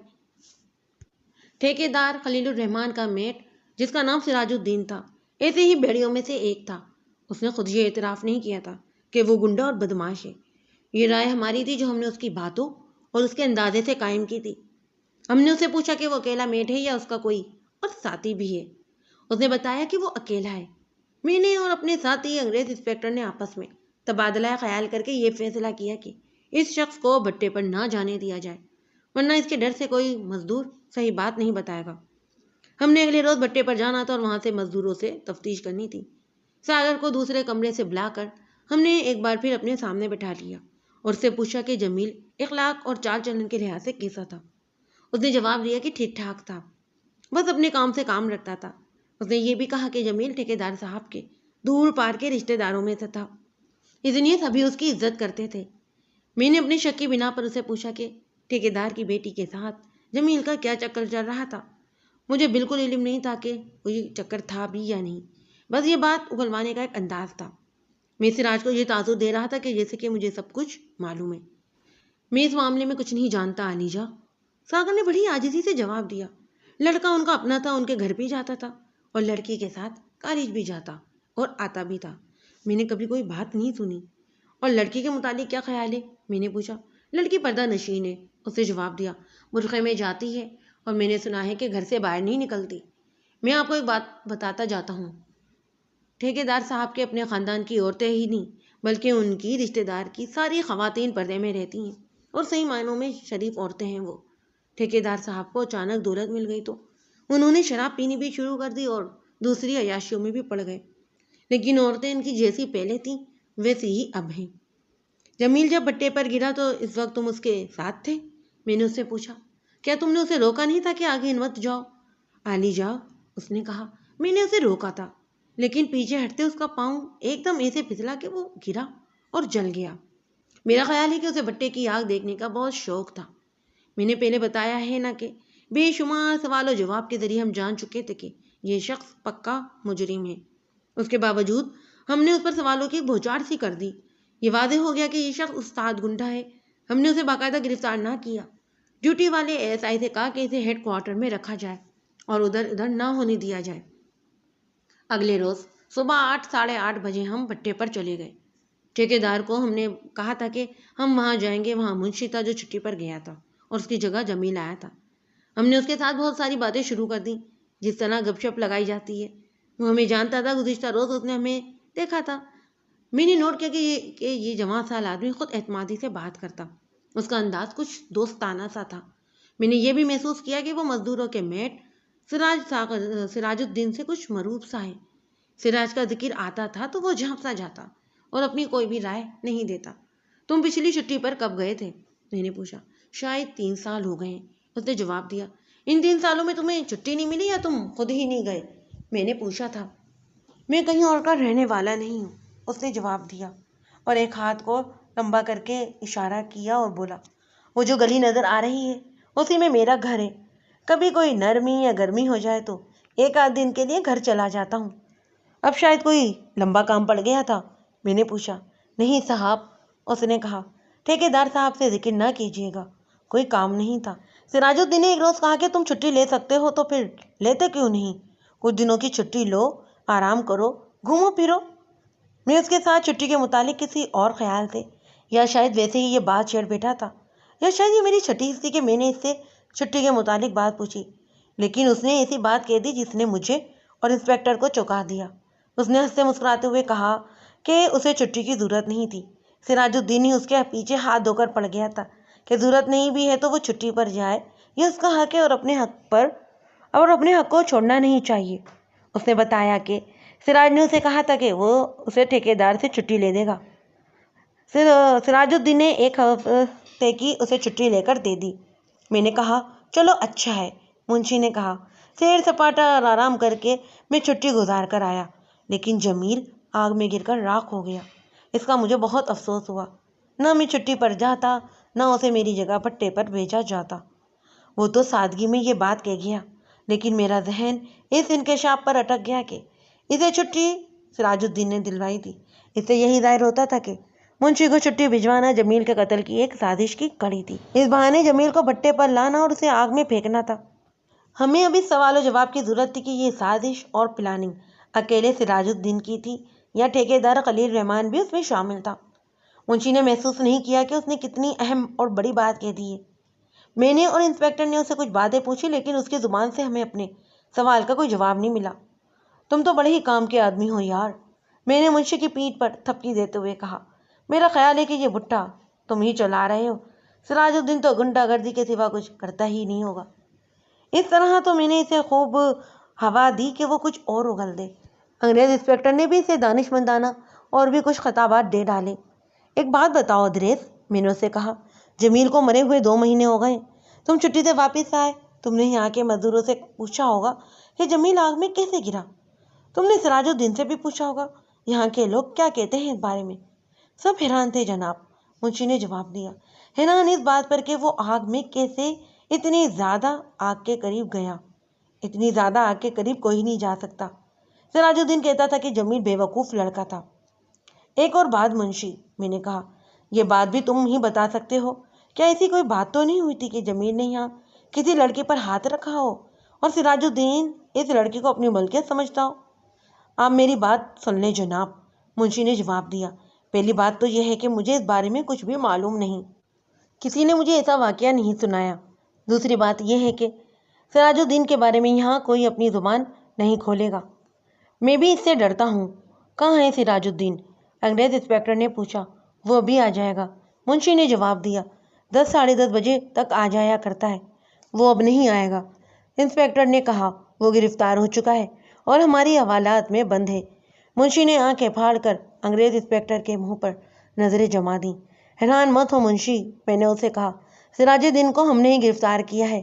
ٹھیکیدار خلیل الرحمان کا میٹ جس کا نام سراج الدین تھا ایسے ہی بھیڑیوں میں سے ایک تھا۔ اس نے خود یہ اعتراف نہیں کیا تھا کہ وہ گنڈا اور بدماش ہے۔ یہ رائے ہماری تھی جو ہم نے اس کی باتوں اور اس کے اندازے سے قائم کی تھی۔ ہم نے اسے پوچھا کہ وہ اکیلا میٹ ہے یا اس کا کوئی اور ساتھی بھی ہے۔ اس نے بتایا کہ وہ اکیلا ہے۔ میں نے اور اپنے ساتھی انگریز انسپیکٹر نے آپس میں تبادلہ خیال کر کے یہ فیصلہ کیا کہ اس شخص کو بھٹے پر نہ جانے دیا جائے، ورنہ اس کے ڈر سے کوئی مزدور صحیح بات نہیں بتائے گا۔ ہم نے اگلے روز بھٹے پر جانا تھا اور وہاں سے مزدوروں سے تفتیش کرنی تھی۔ ساگر کو دوسرے کمرے سے بلا کر ہم نے ایک بار پھر اپنے سامنے بٹھا لیا اور اس سے پوچھا کہ جمیل اخلاق اور چال چلن کے لحاظ سے کیسا تھا۔ اس نے جواب دیا کہ ٹھیک ٹھاک تھا، بس اپنے کام سے کام رکھتا تھا۔ اس نے یہ بھی کہا کہ جمیل ٹھیکیدار صاحب کے دور پار کے رشتہ داروں میں سے تھا، اس لیے سبھی اس کی عزت کرتے تھے۔ میں نے اپنی شک کی بنا پر اسے پوچھا کہ ٹھیکیدار کی بیٹی کے ساتھ جمیل کا کیا چکر چل رہا تھا۔ مجھے بالکل علم نہیں تھا کہ کوئی چکر تھا بھی یا نہیں، بس یہ بات اگلوانے کا ایک انداز تھا۔ میں سراج کو یہ تاثر دے رہا تھا کہ جیسے کہ مجھے سب کچھ معلوم ہے۔ میں اس معاملے میں کچھ نہیں جانتا علیجا، ساگر نے بڑی عاجزی سے جواب دیا۔ لڑکا ان کا اپنا تھا، ان کے گھر بھی جاتا تھا اور لڑکی کے ساتھ کالج بھی جاتا اور آتا بھی تھا۔ میں نے کبھی کوئی بات نہیں سنی۔ اور لڑکی کے متعلق کیا خیال ہے؟ میں نے پوچھا۔ لڑکی پردہ نشین ہے، اس نے جواب دیا، برقعے میں جاتی ہے اور میں نے سنا ہے کہ گھر سے باہر نہیں نکلتی۔ میں آپ کو ایک بات بتاتا جاتا ہوں، ٹھیکیدار صاحب کے اپنے خاندان کی عورتیں ہی نہیں بلکہ ان کی رشتہ دار کی ساری خواتین پردے میں رہتی ہیں اور صحیح معنوں میں شریف عورتیں ہیں وہ۔ ٹھیکیدار صاحب کو اچانک دولت مل گئی تو انہوں نے شراب پینی بھی شروع کر دی اور دوسری عیاشیوں میں بھی پڑ گئے، لیکن عورتیں ان کی جیسی پہلے تھیں ویسی ہی اب ہیں۔ جمیل جب بھٹے پر گرا تو اس وقت تم اس کے ساتھ تھے؟ میں نے اس سے پوچھا۔ کیا تم نے اسے روکا نہیں تھا کہ آگے مت جاؤ؟ آلی جاؤ، اس نے کہا۔ میں نے اسے روکا تھا، لیکن پیچھے ہٹتے اس کا پاؤں ایک دم ایسے پھسلا کہ وہ گرا اور جل گیا۔ میرا خیال ہے کہ اسے بھٹے کی آگ دیکھنے کا بہت شوق تھا۔ میں نے پہلے بتایا ہے نا کہ بے شمار سوال و جواب کے ذریعے ہم جان چکے تھے کہ یہ شخص پکا مجرم ہے۔ اس کے باوجود ہم نے اس پر سوالوں کی بوچھاڑ سی کر دی۔ یہ واضح ہو گیا کہ یہ شخص استاد گنڈا ہے۔ ہم نے اسے باقاعدہ گرفتار نہ کیا۔ ڈیوٹی والے ASI سے کہا کہ اسے ہیڈ کوارٹر میں رکھا جائے اور ادھر ادھر نہ ہونے دیا جائے۔ اگلے روز صبح 8:30 بجے ہم بٹے پر چلے گئے۔ ٹھیکیدار کو ہم نے کہا تھا کہ ہم وہاں جائیں گے۔ وہاں منشی تھا جو چھٹی پر گیا تھا اور اس کی جگہ جمیل آیا تھا۔ ہم نے اس کے ساتھ بہت ساری باتیں شروع کر دیں، جس طرح گپ شپ لگائی جاتی ہے۔ وہ ہمیں جانتا تھا۔ گزشتہ روز اس نے ہمیں دیکھا تھا۔ میں نے نوٹ کیا کہ یہ جوان سال آدمی خود اعتمادی سے بات کرتا۔ اس کا انداز کچھ دوستانہ سا تھا۔ میں نے یہ بھی محسوس کیا کہ وہ مزدوروں کے میٹ سراج الدین سے کچھ مروب سا ہے۔ سراج کا ذکر آتا تھا تو وہ جھانپ سا جاتا اور اپنی کوئی بھی رائے نہیں دیتا۔ تم پچھلی چھٹی پر کب گئے تھے؟ میں نے پوچھا۔ شاید 3 سال ہو گئے ہیں، اس نے جواب دیا۔ ان 3 سالوں میں تمہیں چھٹی نہیں ملی یا تم خود ہی نہیں گئے؟ میں نے پوچھا تھا۔ میں کہیں اور کا رہنے والا نہیں ہوں، اس نے جواب دیا اور ایک ہاتھ کو لمبا کر کے اشارہ کیا اور بولا، وہ جو گلی نظر آ رہی ہے اسی میں میرا گھر ہے۔ کبھی کوئی نرمی یا گرمی ہو جائے تو 1 دن کے لیے گھر چلا جاتا ہوں۔ اب شاید کوئی لمبا کام پڑ گیا تھا؟ میں نے پوچھا۔ نہیں صاحب، اس نے کہا، ٹھیکیدار صاحب سے ذکر نہ کیجیے گا، کوئی کام نہیں تھا۔ سراج الدین نے ایک روز کہا کہ تم چھٹی لے سکتے ہو تو پھر لیتے کیوں نہیں؟ کچھ دنوں کی چھٹی لو، آرام کرو، گھومو پھرو۔ میں اس کے ساتھ چھٹی کے متعلق کسی اور خیال سے یا شاید ویسے ہی یہ بات چھیڑ بیٹھا تھا، یا شاید یہ میری چھٹی تھی کہ میں نے اس سے چھٹی کے متعلق بات پوچھی، لیکن اس نے ایسی بات کہہ دی جس نے مجھے اور انسپکٹر کو چونکا دیا۔ اس نے ہنستے مسکراتے ہوئے کہا کہ اسے چھٹی کی ضرورت نہیں تھی۔ سراج الدین ہی اس کے پیچھے ہاتھ دھو کر پڑ گیا تھا کہ ضرورت نہیں بھی ہے تو وہ چھٹی پر جائے، یہ اس کا حق ہے اور اپنے حق کو چھوڑنا نہیں چاہیے۔ اس نے بتایا کہ سراج نے اسے کہا تھا کہ وہ اسے ٹھیکیدار سے چھٹی لے دے گا۔ سراج الدین نے 1 ہفتے کی اسے چھٹی لے کر دے دی۔ میں نے کہا، چلو اچھا ہے۔ منشی نے کہا، سیر سپاٹا اور آرام کر کے میں چھٹی گزار کر آیا، لیکن جمیل آگ میں گر کر راکھ ہو گیا۔ اس کا مجھے بہت افسوس ہوا۔ نہ میں چھٹی پر جاتا، نہ اسے میری جگہ بٹے پر بھیجا جاتا۔ وہ تو سادگی میں یہ بات کہہ گیا، لیکن میرا ذہن اس انکشاف پر اٹک گیا کہ اسے چھٹی سراج الدین نے دلوائی تھی۔ اس سے یہی ظاہر ہوتا تھا کہ منشی کو چھٹی بھجوانا جمیل کے قتل کی ایک سازش کی کڑی تھی۔ اس بہانے جمیل کو بٹے پر لانا اور اسے آگ میں پھینکنا تھا۔ ہمیں اب اس سوال و جواب کی ضرورت تھی کہ یہ سازش اور پلاننگ اکیلے سراج الدین کی تھی یا ٹھیکیدار خلیل رحمان بھی اس میں شامل تھا۔ منشی نے محسوس نہیں کیا کہ اس نے کتنی اہم اور بڑی بات کہہ دی ہے۔ میں نے اور انسپکٹر نے اسے کچھ باتیں پوچھی، لیکن اس کی زبان سے ہمیں اپنے سوال کا کوئی جواب نہیں ملا۔ تم تو بڑے ہی کام کے آدمی ہو یار، میں نے منشی کی پیٹھ پر تھپکی دیتے ہوئے کہا۔ میرا خیال ہے کہ یہ بٹھا تم ہی چلا رہے ہو۔ سراج الدین تو گنڈا گردی کے سوا کچھ کرتا ہی نہیں ہوگا۔ اس طرح تو میں نے اسے خوب ہوا دی کہ وہ کچھ اور اگل دے۔ انگریز انسپکٹر نے بھی اسے دانش مندانہ اور بھی کچھ خطابات دے ڈالے۔ ایک بات بتاؤ ادریس، میں نے اسے کہا، جمیل کو مرے ہوئے 2 مہینے ہو گئے، تم چھٹی سے واپس آئے، تم نے یہاں کے مزدوروں سے پوچھا ہوگا کہ جمیل آگ میں کیسے گرا؟ تم نے سراج الدین سے بھی پوچھا ہوگا، یہاں کے لوگ کیا کہتے ہیں اس بارے میں؟ سب حیران تھے جناب، منشی نے جواب دیا، حیران اس بات پر کہ وہ آگ میں کیسے اتنی زیادہ آگ کے قریب گیا۔ اتنی زیادہ آگ کے قریب کوئی نہیں جا سکتا۔ سراج الدین کہتا تھا کہ جمیل بے وقوف لڑکا تھا۔ ایک اور بات منشی، میں نے کہا، یہ بات بھی تم ہی بتا سکتے ہو، کیا ایسی کوئی بات تو نہیں ہوئی تھی کہ جمیل نے یہاں کسی لڑکی پر ہاتھ رکھا ہو اور سراج الدین اس لڑکی کو اپنی ملکیت سمجھتا ہو؟ آپ میری بات سن لیں جناب، منشی نے جواب دیا۔ پہلی بات تو یہ ہے کہ مجھے اس بارے میں کچھ بھی معلوم نہیں، کسی نے مجھے ایسا واقعہ نہیں سنایا۔ دوسری بات یہ ہے کہ سراج الدین کے بارے میں یہاں کوئی اپنی زبان نہیں کھولے گا۔ میں بھی اس سے ڈرتا ہوں۔ کہاں ہے سراج الدین؟ انگریز انسپکٹر نے پوچھا۔ وہ ابھی آ جائے گا، منشی نے جواب دیا۔ 10 ساڑھے 10 بجے تک آ جایا کرتا ہے۔ وہ اب نہیں آئے گا، انسپکٹر نے کہا۔ وہ گرفتار ہو چکا ہے اور ہماری حوالات میں بند ہے۔ منشی نے آنکھیں پھاڑ کر انگریز انسپکٹر کے منہ پر نظریں جما دیں۔ حیران مت ہو منشی، میں نے اسے کہا، سراج الدین کو ہم نے ہی گرفتار کیا ہے۔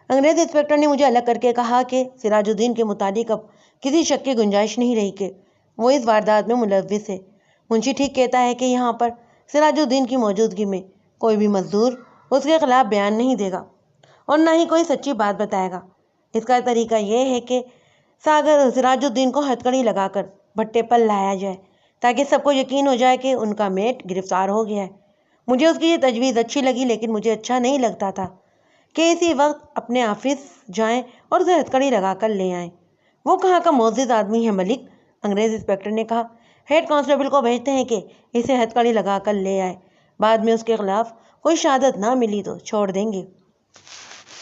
انگریز انسپکٹر نے مجھے الگ کر کے کہا کہ سراج الدین کے متعلق اب کسی شک کی گنجائش نہیں رہی کہ وہ اس واردات میں ملوث ہے۔ منشی ٹھیک کہتا ہے کہ یہاں پر سراج الدین کی موجودگی میں کوئی بھی مزدور اس کے خلاف بیان نہیں دے گا اور نہ ہی کوئی سچی بات بتائے گا۔ اس کا طریقہ یہ ہے کہ سراج الدین کو ہتھکڑی لگا کر بھٹے پر لایا جائے تاکہ سب کو یقین ہو جائے کہ ان کا میٹ گرفتار ہو گیا ہے۔ مجھے اس کی یہ تجویز اچھی لگی، لیکن مجھے اچھا نہیں لگتا تھا کہ اسی وقت اپنے آفس جائیں اور اسے ہتھکڑی لگا کر لے آئیں۔ وہ کہاں کا معزز آدمی ہے ملک، انگریز انسپکٹر نے کہا۔ ہیڈ کانسٹیبل کو بھیجتے ہیں کہ اسے ہتھکڑی لگا کر لے آئے، بعد میں اس کے خلاف کوئی شہادت نہ ملی تو چھوڑ دیں گے۔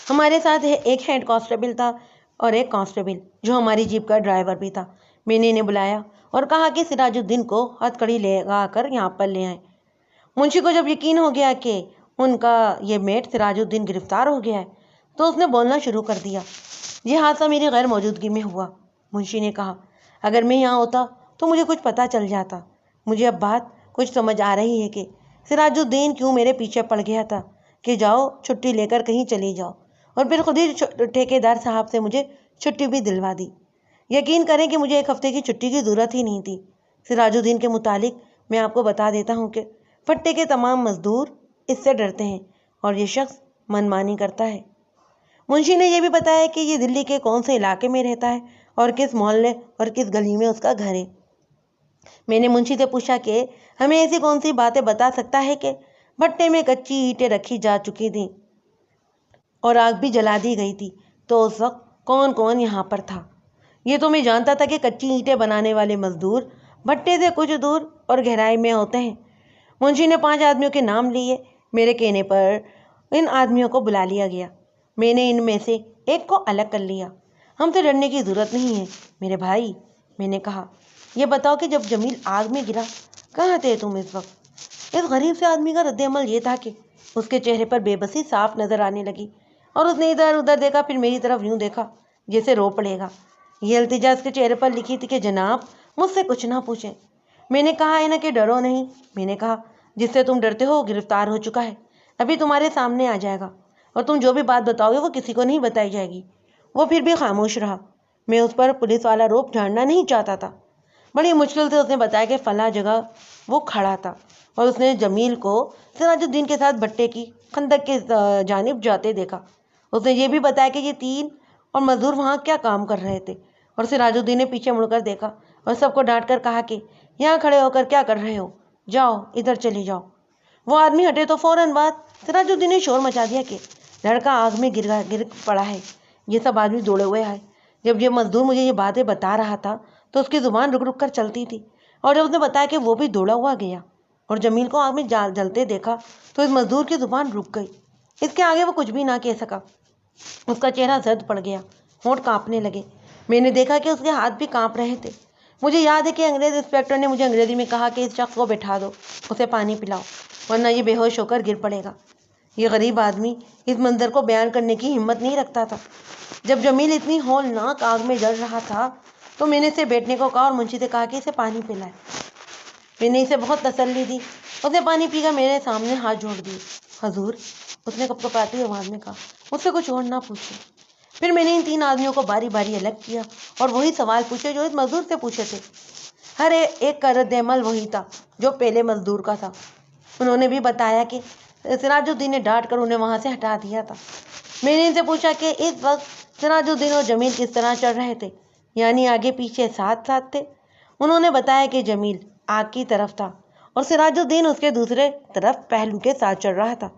ہمارے ساتھ ایک ہیڈ کانسٹیبل تھا اور ایک کانسٹیبل جو ہماری جیپ کا ڈرائیور بھی تھا۔ میں نے انہیں بلایا اور کہا کہ سراج الدین کو ہتھکڑی لگا کر یہاں پر لے آئیں۔ منشی کو جب یقین ہو گیا کہ ان کا یہ میٹ سراج الدین گرفتار ہو گیا ہے تو اس نے بولنا شروع کر دیا۔ یہ حادثہ میری غیر موجودگی میں ہوا، منشی نے کہا۔ اگر میں یہاں ہوتا تو مجھے کچھ پتہ چل جاتا۔ مجھے اب بات کچھ سمجھ آ رہی ہے کہ سراج الدین کیوں میرے پیچھے پڑ گیا تھا کہ جاؤ چھٹی لے کر کہیں چلی جاؤ، اور پھر خود ہی ٹھیکیدار صاحب سے مجھے چھٹی بھی دلوا دی۔ یقین کریں کہ مجھے ایک ہفتے کی چھٹی کی ضرورت ہی نہیں تھی۔ سراج الدین کے متعلق میں آپ کو بتا دیتا ہوں کہ پٹے کے تمام مزدور اس سے ڈرتے ہیں اور یہ شخص منمانی کرتا ہے۔ منشی نے یہ بھی بتایا کہ یہ دلی کے کون سے علاقے میں رہتا ہے اور کس محلے اور کس گلی میں اس کا گھر ہے۔ میں نے منشی سے پوچھا کہ ہمیں ایسی کون سی باتیں بتا سکتا ہے کہ بھٹے میں کچی اینٹیں رکھی جا چکی تھیں اور آگ بھی جلا دی گئی تھی، تو اس وقت کون کون یہاں پر تھا؟ یہ تو میں جانتا تھا کہ کچی اینٹیں بنانے والے مزدور بھٹے سے کچھ دور اور گہرائی میں ہوتے ہیں۔ منشی نے 5 آدمیوں کے نام لیے۔ میرے کہنے پر ان آدمیوں کو بلا لیا گیا۔ میں نے ان میں سے ایک کو الگ کر لیا۔ ہم سے ڈرنے کی ضرورت نہیں ہے میرے بھائی، میں نے کہا۔ یہ بتاؤ کہ جب جمیل آگ میں گرا کہاں تھے تم اس وقت؟ اس غریب سے آدمی کا رد عمل یہ تھا کہ اس کے چہرے پر بے بسی صاف نظر آنے لگی اور اس نے ادھر ادھر دیکھا، پھر میری طرف یوں دیکھا جیسے رو پڑے گا۔ یہ التجا اس کے چہرے پر لکھی تھی کہ جناب مجھ سے کچھ نہ پوچھیں۔ میں نے کہا ہے نا کہ ڈرو نہیں، میں نے کہا۔ جس سے تم ڈرتے ہو گرفتار ہو چکا ہے، ابھی تمہارے سامنے آ جائے گا، اور تم جو بھی بات بتاؤ گے وہ کسی کو نہیں بتائی جائے گی۔ وہ پھر بھی خاموش رہا۔ میں اس پر پولیس والا روپ جھاڑنا نہیں چاہتا تھا۔ بڑی مشکل سے اس نے بتایا کہ فلاں جگہ وہ کھڑا تھا اور اس نے جمیل کو سراج الدین کے ساتھ بھٹے کی خندق کے جانب جاتے دیکھا۔ اس نے یہ بھی بتایا کہ یہ 3 اور مزدور وہاں کیا کام کر رہے تھے، اور سراج الدین نے پیچھے مڑ کر دیکھا اور سب کو ڈانٹ کر کہا کہ یہاں کھڑے ہو کر کیا کر رہے ہو، جاؤ ادھر چلے جاؤ۔ وہ آدمی ہٹے تو فوراً بعد سراج الدین نے شور مچا دیا کہ لڑکا آگ میں گر پڑا ہے۔ یہ سب آدمی دوڑے ہوئے آئے۔ جب یہ مزدور مجھے یہ باتیں بتا رہا تھا تو اس کی زبان رک رک کر چلتی تھی، اور جب اس نے بتایا کہ وہ بھی دوڑا ہوا گیا اور جمیل کو آگ میں جلتے دیکھا تو اس مزدور کی زبان رک گئی۔ اس کے آگے وہ کچھ بھی نہ کہہ سکا۔ اس کا چہرہ زرد پڑ گیا، ہونٹ کانپنے لگے۔ میں نے دیکھا کہ اس کے ہاتھ بھی کانپ رہے تھے۔ مجھے یاد ہے کہ انگریز انسپکٹر نے مجھے انگریزی میں کہا کہ اس شخص کو بٹھا دو، اسے پانی پلاؤ، ورنہ یہ بے ہوش ہو کر گر پڑے گا۔ یہ غریب آدمی اس منظر کو بیان کرنے کی ہمت نہیں رکھتا تھا۔ جب جمیل اتنی ہولناک آگ میں جل رہا تھا تو میں نے اسے بیٹھنے کو کہا اور منشی سے کہا کہ اسے پانی پلائے۔ میں نے اسے بہت تسلی دی۔ اس نے پانی پی کر میرے سامنے ہاتھ جوڑ دیے۔ حضور، اس نے کپکپاتی آواز میں کہا، مجھ سے کچھ اور نہ پوچھیں۔ پھر میں نے ان 3 آدمیوں کو باری باری الگ کیا اور وہی سوال پوچھے جو اس مزدور سے پوچھے تھے۔ ہر ایک کا رد عمل وہی تھا جو پہلے مزدور کا تھا۔ انہوں نے بھی بتایا کہ سراج الدین نے ڈانٹ کر انہیں وہاں سے ہٹا دیا تھا۔ میں نے ان سے پوچھا کہ اس وقت سراج الدین اور جمیل کس طرح چل رہے تھے، یعنی آگے پیچھے ساتھ ساتھ تھے۔ انہوں نے بتایا کہ جمیل آگ کی طرف تھا اور سراج الدین اس کے دوسرے طرف پہلو کے ساتھ چل رہا تھا۔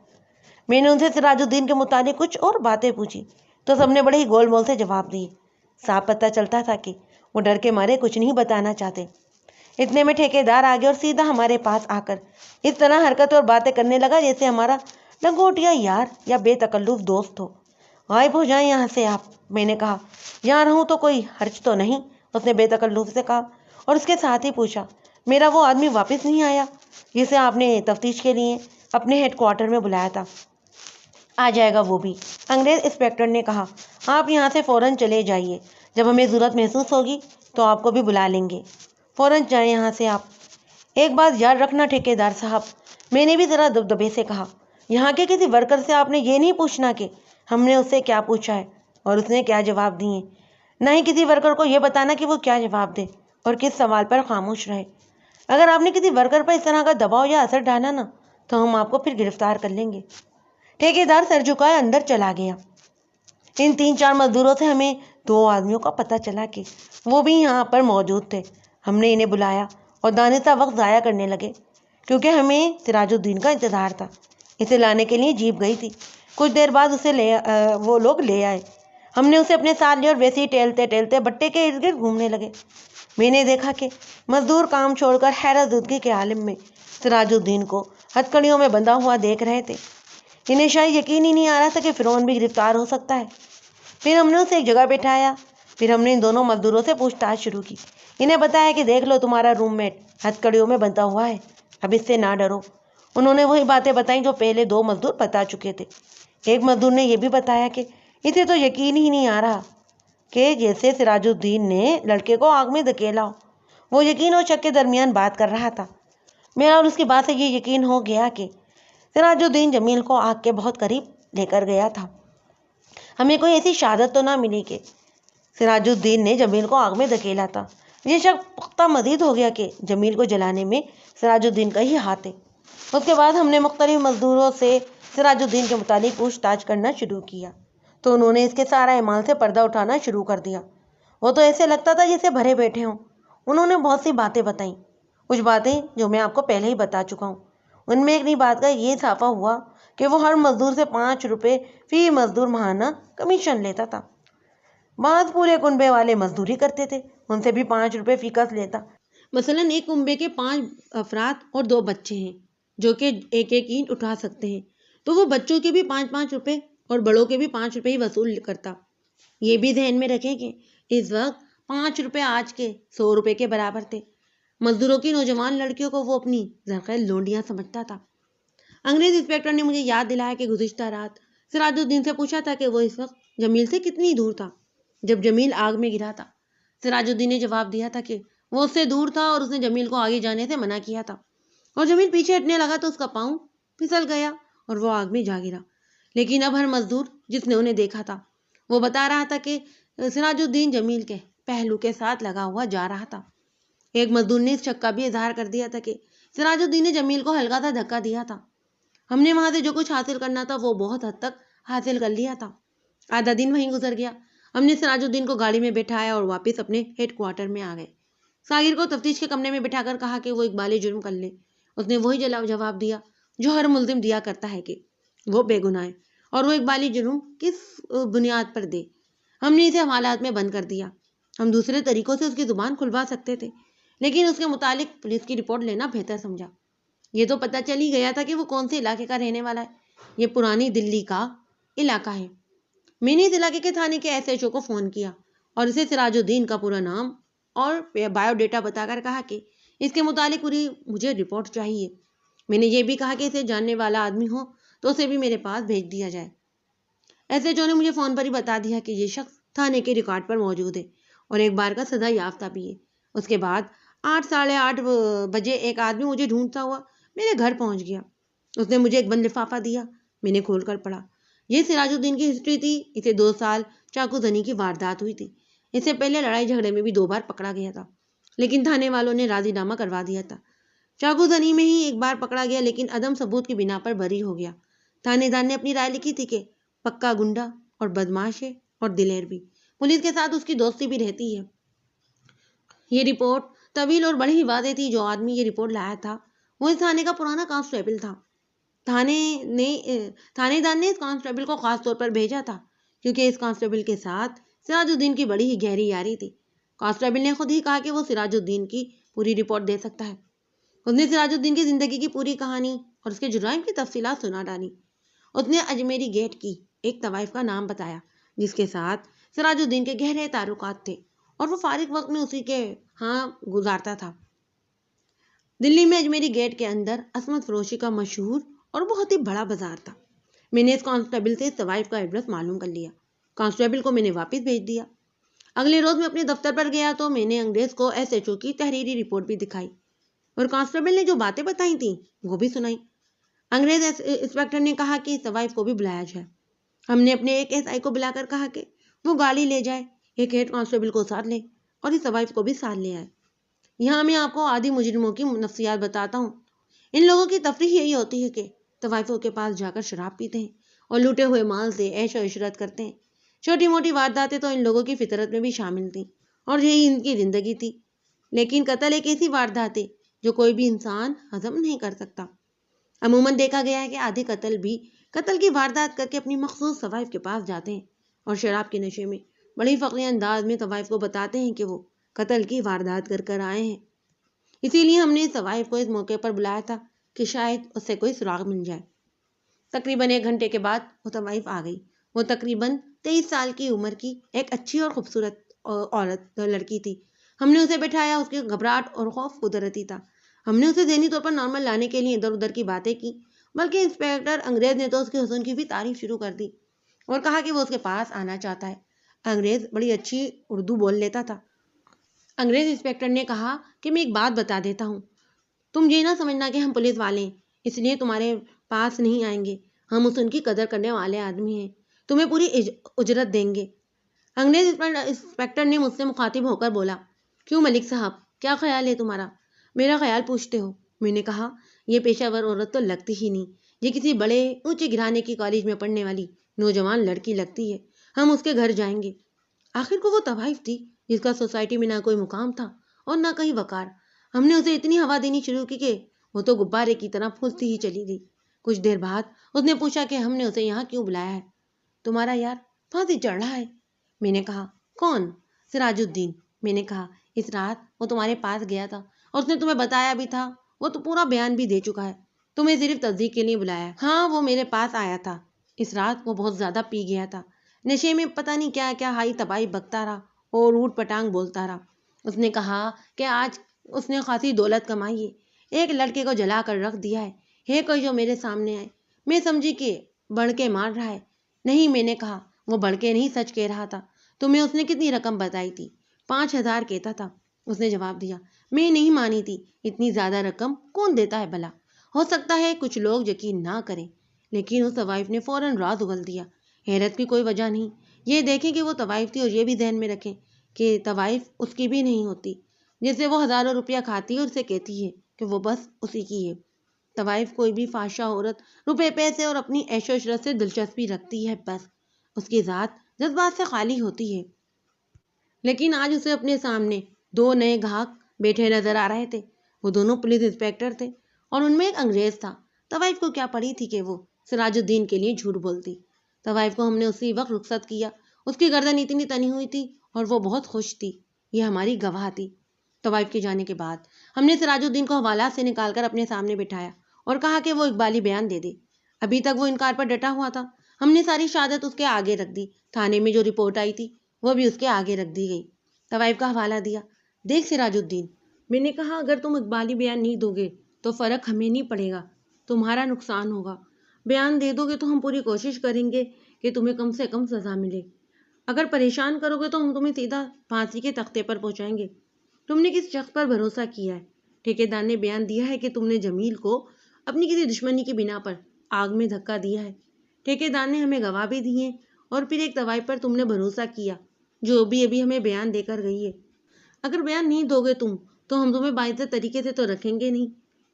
میں نے ان سے سراج الدین کے متعلق کچھ اور باتیں پوچھی تو سب نے بڑے ہی گول مول سے جواب دیے۔ صاف پتہ چلتا تھا کہ وہ ڈر کے مارے کچھ نہیں بتانا چاہتے۔ اتنے میں ٹھیکیدار آ گیا اور سیدھا ہمارے پاس آ کر اس طرح حرکت اور باتیں کرنے لگا جیسے ہمارا لنگوٹیا یار یا بے تکلف دوست ہو۔ غائب ہو جائیں یہاں سے آپ، میں نے کہا۔ یہاں رہوں تو کوئی حرج تو نہیں، اس نے بے تکلف سے کہا، اور اس کے ساتھ ہی پوچھا، میرا وہ آدمی واپس نہیں آیا جسے آپ نے تفتیش کے لیے اپنے ہیڈ کوارٹر میں بلایا تھا؟ آ جائے گا وہ بھی، انگریز انسپکٹر نے کہا۔ آپ یہاں سے فوراً چلے جائیے، جب ہمیں ضرورت محسوس ہوگی تو آپ کو بھی بلا لیں گے۔ فوراً جائیں یہاں سے آپ۔ ایک بات یاد رکھنا ٹھیکیدار صاحب، میں نے بھی ذرا دبدبے سے کہا، یہاں کے کسی ورکر سے آپ نے یہ نہیں پوچھنا کہ ہم نے اس سے کیا پوچھا ہے اور اس نے کیا جواب دیے، نہ ہی کسی ورکر کو یہ بتانا کہ وہ کیا جواب دے اور کس سوال پر خاموش رہے۔ اگر آپ نے کسی ورکر پر اس طرح کا دباؤ یا اثر ڈالا نا تو ہم آپ کو پھر گرفتار کر لیں گے۔ ٹھیکیدار سر جھکائے اندر چلا گیا۔ ان 3-4 مزدوروں سے ہمیں 2 آدمیوں کا پتہ چلا کہ وہ بھی یہاں پر موجود تھے۔ ہم نے انہیں بلایا اور دانستہ وقت ضائع کرنے لگے کیونکہ ہمیں سراج الدین کا انتظار تھا۔ اسے لانے کے لیے جیپ گئی تھی۔ کچھ دیر بعد وہ لوگ لے آئے۔ ہم نے اسے اپنے ساتھ لیا اور ویسے ہی ٹہلتے ٹہلتے بٹے کے ارد گرد گھومنے لگے۔ میں نے دیکھا کہ مزدور کام چھوڑ کر حیرت زدگی کے عالم میں سراج الدین کو ہتھکڑیوں میں بندھا ہوا دیکھ رہے تھے۔ انہیں شاید یقین ہی نہیں آ رہا تھا کہ فرعون بھی گرفتار ہو سکتا ہے۔ پھر ہم نے اسے ایک جگہ بٹھایا۔ پھر ہم نے ان دونوں مزدوروں سے پوچھ تاچھ شروع کی۔ انہیں بتایا کہ دیکھ لو، تمہارا روم میٹ ہتھکڑیوں میں بندھا ہوا ہے، اب اس سے نہ ڈرو۔ انہوں نے وہی باتیں بتائیں جو پہلے دو مزدور بتا چکے تھے۔ ایک مزدور نے یہ بھی بتایا کہ اسے تو یقین ہی نہیں آ رہا کہ جیسے سراج الدین نے لڑکے کو آگ میں دھکیلا ہو۔ وہ یقین اور شک کے درمیان بات کر رہا تھا۔ میرا اور اس کی بات سے یہ یقین ہو گیا کہ سراج الدین جمیل کو آگ کے بہت قریب لے کر گیا تھا۔ ہمیں کوئی ایسی شہادت تو نہ ملی کہ سراج الدین نے جمیل کو آگ میں دھکیلا تھا۔ یہ شک پختہ مزید ہو گیا کہ جمیل کو جلانے میں سراج الدین کا ہی ہاتھ ہے۔ اس کے بعد ہم نے مختلف مزدوروں سے سراج الدین کے متعلق پوچھ تاچھ کرنا شروع کیا تو انہوں نے اس کے سارا اعمال سے پردہ اٹھانا شروع کر دیا۔ وہ تو ایسے لگتا تھا جیسے بھرے بیٹھے ہوں۔ انہوں نے بہت سی باتیں بتائیں، کچھ باتیں جو میں آپ کو پہلے ہی بتا چکا ہوں۔ ان میں ایک نئی بات کا یہ اضافہ ہوا کہ وہ ہر مزدور سے 5 روپے فی مزدور ماہانہ کمیشن لیتا تھا۔ بعض پورے کنبے والے مزدوری کرتے تھے، ان سے بھی 5 روپے فی کس لیتا۔ مثلاً ایک کنبے کے 5 افراد اور 2 بچے ہیں جو کہ ایک ایک اینٹ اٹھا سکتے ہیں، تو وہ بچوں کے بھی 5 روپے اور بڑوں کے بھی 5 روپے ہی وصول کرتا۔ یہ بھی ذہن میں رکھیں کہ اس وقت 5 روپے آج کے 100 روپے کے برابر تھے۔ مزدوروں کی نوجوان لڑکیوں کو وہ اپنی زرخیز لونڈیاں سمجھتا تھا۔ انگریز انسپکٹر نے مجھے یاد دلایا کہ گزشتہ رات سراج الدین سے پوچھا تھا کہ وہ اس وقت جمیل سے کتنی دور تھا جب جمیل آگ میں گرا تھا۔ سراج الدین نے جواب دیا تھا کہ وہ اس سے دور تھا اور اس نے جمیل کو آگے جانے سے منع کیا تھا، اور جمیل پیچھے ہٹنے لگا تو اس کا پاؤں پھسل گیا اور وہ آگ میں جا گرا۔ لیکن اب ہر مزدور جس نے انہیں دیکھا تھا وہ بتا رہا تھا کہ سراج الدین جمیل کے پہلو کے ساتھ لگا ہوا جا رہا تھا۔ ایک مزدور نے اس شک کا بھی اظہار کر دیا تھا کہ سراج الدین نے جمیل کو ہلکا سا دھکا دیا تھا۔ ہم نے وہاں سے جو کچھ حاصل کرنا تھا وہ بہت حد تک حاصل کر لیا تھا۔ آدھا دن وہیں گزر گیا۔ ہم نے سراج الدین کو گاڑی میں بٹھایا اور واپس اپنے ہیڈ کوارٹر میں آ گئے۔ ساغر کو تفتیش کے کمرے میں بٹھا کر کہا کہ وہ اقبال جرم کر لے۔ اس نے وہی جواب دیا جو ہر ملزم دیا کرتا ہے کہ وہ بے گناہ ہے اور وہ اقبالی جرم کس بنیاد پر دے۔ ہم نے اسے حوالات میں بند کر دیا۔ ہم دوسرے طریقوں سے اس کی زبان کھلوا سکتے تھے، لیکن اس کے متعلق پولیس کی رپورٹ لینا بہتر سمجھا۔ یہ تو پتہ چل ہی گیا تھا کہ وہ کون سے علاقے کا رہنے والا ہے۔ یہ پرانی دلی کا علاقہ ہے۔ میں نے اس علاقے کے تھانے کے SHO کو فون کیا اور اسے سراج الدین کا پورا نام اور بایو ڈیٹا بتا کر کہا کہ اس کے متعلق پوری مجھے رپورٹ چاہیے۔ میں نے یہ بھی کہا کہ اسے جاننے والا آدمی ہو تو اسے بھی میرے پاس بھیج دیا جائے۔ SHO نے مجھے فون پر ہی بتا دیا کہ یہ شخص تھانے کے ریکارڈ پر موجود ہے اور ایک بار کا سزا یافتہ بھی ہے۔ اس کے بعد 8 ساڑھے 8 بجے ایک آدمی مجھے ڈھونڈتا ہوا میرے گھر پہنچ گیا۔ اس نے مجھے ایک بند لفافہ دیا۔ میں نے کھول کر پڑھا۔ یہ سراج الدین کی ہسٹری تھی۔ اسے 2 سال چاقو زنی کی واردات ہوئی تھی۔ اس سے پہلے لڑائی جھگڑے میں بھی 2 بار پکڑا گیا تھا، لیکن تھانے والوں نے راضی نامہ کروا دیا تھا۔ چاقو زنی میں ہی ایک بار پکڑا گیا، لیکن عدم ثبوت کی بنا پر بری ہو گیا۔ تھانے دار نے اپنی رائے لکھی تھی کہ پکا گنڈا اور بدماش ہے اور دلیر بھی، پولیس کے ساتھ اس کی دوستی بھی رہتی ہے۔ یہ رپورٹ طویل اور بڑی ہی واضح تھی۔ جو آدمی یہ رپورٹ لایا تھا وہ اس تھانے کا پرانا کانسٹیبل تھا۔ تھانے دار نے اس کانسٹیبل کو خاص طور پر بھیجا تھا کیونکہ اس کانسٹیبل کے ساتھ سراج الدین کی بڑی ہی گہری یاری تھی۔ کانسٹیبل نے خود ہی کہا کہ وہ سراج الدین کی پوری رپورٹ دے سکتا ہے۔ اس نے سراج الدین کی زندگی کی پوری کہانی اور اس کے جرائم کی تفصیلات سنا ڈالی۔ اس نے اجمیری گیٹ کی ایک طوائف کا نام بتایا جس کے ساتھ سراج الدین کے گہرے تعلقات تھے اور وہ فارغ وقت میں اسی کے ہاں گزارتا تھا۔ دلی میں اجمیری گیٹ کے اندر عصمت فروشی کا مشہور اور بہت ہی بڑا بازار تھا۔ میں نے اس کانسٹیبل سے اس طوائف کا ایڈریس معلوم کر لیا۔ کانسٹیبل کو میں نے واپس بھیج دیا۔ اگلے روز میں اپنے دفتر پر گیا تو میں نے انگریز کو SHO کی تحریری رپورٹ بھی دکھائی اور کانسٹیبل نے جو باتیں بتائی تھیں وہ بھی سنائی۔ انگریز انسپکٹر نے کہا کہ اس طوائف کو بھی بلایا جائے۔ ہم نے اپنے ایک SI کو بلا کر کہا کہ وہ گاڑی لے جائے، ایک ہیڈ کانسٹیبل کو ساتھ لے اور اس طوائف کو بھی ساتھ لے آئے۔ یہاں میں آپ کو عادی مجرموں کی نفسیات بتاتا ہوں۔ ان لوگوں کی تفریح یہی ہوتی ہے کہ طوائفوں کے پاس جا کر شراب پیتے ہیں اور لوٹے ہوئے مال سے عیش و عشرت کرتے ہیں۔ چھوٹی موٹی وارداتیں تو ان لوگوں کی فطرت میں بھی شامل تھیں اور یہی ان کی زندگی تھی، لیکن قتل ایک ایسی واردات ہے جو کوئی بھی انسان ہضم نہیں کر سکتا۔ عموماً دیکھا گیا ہے کہ آدھی قتل بھی قتل کی واردات کر کے اپنی مخصوص طوائف کے پاس جاتے ہیں اور شراب کے نشے میں بڑی فقری انداز میں طوائف کو بتاتے ہیں کہ وہ قتل کی واردات کر کر آئے ہیں۔ اسی لیے ہم نے طوائف کو اس موقع پر بلایا تھا کہ شاید اس سے کوئی سراغ مل جائے۔ تقریباً 1 گھنٹے کے بعد وہ طوائف آ گئی۔ وہ تقریباً 23 سال کی عمر کی ایک اچھی اور خوبصورت لڑکی تھی۔ ہم نے اسے بٹھایا۔ اس کی گھبراہٹ اور خوف قدرتی تھا۔ ہم نے اسے ذہنی طور پر نارمل لانے کے لیے ادھر ادھر کی باتیں کی، بلکہ انسپیکٹر انگریز نے تو اس کے حسن کی بھی تعریف شروع کر دی اور کہا کہ وہ اس کے پاس آنا چاہتا ہے۔ انگریز بڑی اچھی اردو بول لیتا تھا۔ انگریز انسپیکٹر نے کہا کہ میں ایک بات بتا دیتا ہوں، تم یہ نہ سمجھنا کہ ہم پولیس والے ہیں اس لیے تمہارے پاس نہیں آئیں گے۔ ہم حسن کی قدر کرنے والے آدمی ہیں، تمہیں پوری اجرت دیں گے۔ انگریز انسپیکٹر نے مجھ سے مخاطب ہو کر بولا، کیوں ملک صاحب، کیا خیال ہے تمہارا؟ میرا خیال پوچھتے ہو؟ میں نے کہا، یہ پیشہ ور عورت تو لگتی ہی نہیں، یہ کسی بڑے اونچے گھرانے کی کالج میں پڑھنے والی نوجوان لڑکی لگتی ہے۔ ہم اس کے گھر جائیں گے۔ آخر کو وہ طوائف تھی جس کا سوسائٹی میں نہ کوئی مقام تھا اور نہ کہیں وقار۔ ہم نے اسے اتنی ہوا دینی شروع کی کہ وہ تو غبارے کی طرح پھولتی ہی چلی گئی۔ کچھ دیر بعد اس نے پوچھا کہ ہم نے اسے یہاں کیوں بلایا ہے۔ تمہارا یار پھانسی چڑھ رہا ہے۔ میں نے کہا، کون؟ سراج الدین۔ میں نے کہا، اس رات وہ تمہارے پاس گیا تھا اور اس نے تمہیں بتایا بھی تھا، وہ تو پورا بیان بھی دے چکا ہے، تمہیں صرف تصدیق کے لیے بلایا ہے۔ ہاں، وہ میرے پاس آیا تھا۔ اس رات وہ بہت زیادہ پی گیا تھا، نشے میں پتہ نہیں کیا کیا ہائی تباہی بکتا رہا اور اوٹ پٹانگ بولتا رہا۔ اس نے کہا کہ آج اس نے خاصی دولت کمائی ہے، ایک لڑکے کو جلا کر رکھ دیا ہے کوئی جو میرے سامنے آئے۔ میں سمجھی کہ بڑھ کے مار رہا ہے۔ نہیں، میں نے کہا، وہ بڑھ کے نہیں، سچ کہہ رہا تھا۔ تمہیں اس نے کتنی رقم بتائی تھی؟ 5000 کہتا تھا۔ اس نے جواب دیا۔ میں نہیں مانی تھی، اتنی زیادہ رقم کون دیتا ہے بھلا؟ ہو سکتا ہے کچھ لوگ یقین نہ کریں، لیکن اس طوائف نے فوراً راز اگل دیا۔ حیرت کی کوئی وجہ نہیں۔ یہ دیکھیں کہ وہ طوائف تھی اور یہ بھی ذہن میں رکھیں کہ طوائف اس کی بھی نہیں ہوتی، جس سے وہ ہزاروں روپیہ کھاتی ہے اور اسے کہتی ہے کہ وہ بس اسی کی ہے۔ طوائف کوئی بھی فحشہ عورت روپے پیسے اور اپنی عیش و عشرت سے دلچسپی رکھتی ہے، بس اس کی ذات جذبات سے خالی ہوتی ہے۔ لیکن آج اسے اپنے سامنے 2 نئے گاہک بیٹھے نظر آ رہے تھے۔ وہ دونوں پولیس انسپیکٹر تھے اور ان میں ایک انگریز تھا۔ طوائف کو کیا پڑی تھی کہ وہ سراج الدین کے لیے جھوٹ بولتی۔ طوائف کو ہم نے اسی وقت رخصت کیا۔ اس کی گردن اتنی تنی ہوئی تھی اور وہ بہت خوش تھی۔ یہ ہماری گواہ تھی۔ طوائف کے جانے کے بعد ہم نے سراج الدین کو حوالات سے نکال کر اپنے سامنے بٹھایا اور کہا کہ وہ اقبالی بیان دے دے۔ ابھی تک وہ انکار پر ڈٹا ہوا تھا۔ ہم نے ساری شہادت اس کے آگے رکھ دی۔ تھانے میں جو رپورٹ آئی تھی وہ بھی اس کے آگے رکھ دی گئی۔ طوائف کا حوالہ دیا۔ دیکھ سراج الدین، میں نے کہا، اگر تم اقبالی بیان نہیں دو گے تو فرق ہمیں نہیں پڑے گا، تمہارا نقصان ہوگا۔ بیان دے دو گے تو ہم پوری کوشش کریں گے کہ تمہیں کم سے کم سزا ملے۔ اگر پریشان کرو گے تو ہم تمہیں سیدھا پھانسی کے تختے پر پہنچائیں گے۔ تم نے کس شخص پر بھروسہ کیا ہے؟ ٹھیکیدار نے بیان دیا ہے کہ تم نے جمیل کو اپنی کسی دشمنی کی بنا پر آگ میں دھکا دیا ہے۔ ٹھیکیدار نے ہمیں گواہ بھی دیے اور پھر ایک طوائف پر تم نے بھروسہ کیا جو ابھی ہمیں بیان دے کر گئی ہے۔ اگر بیان نہیں دو گے تم تو ہم تمہیں باعزت طریقے سے تو رکھیں گے نہیں۔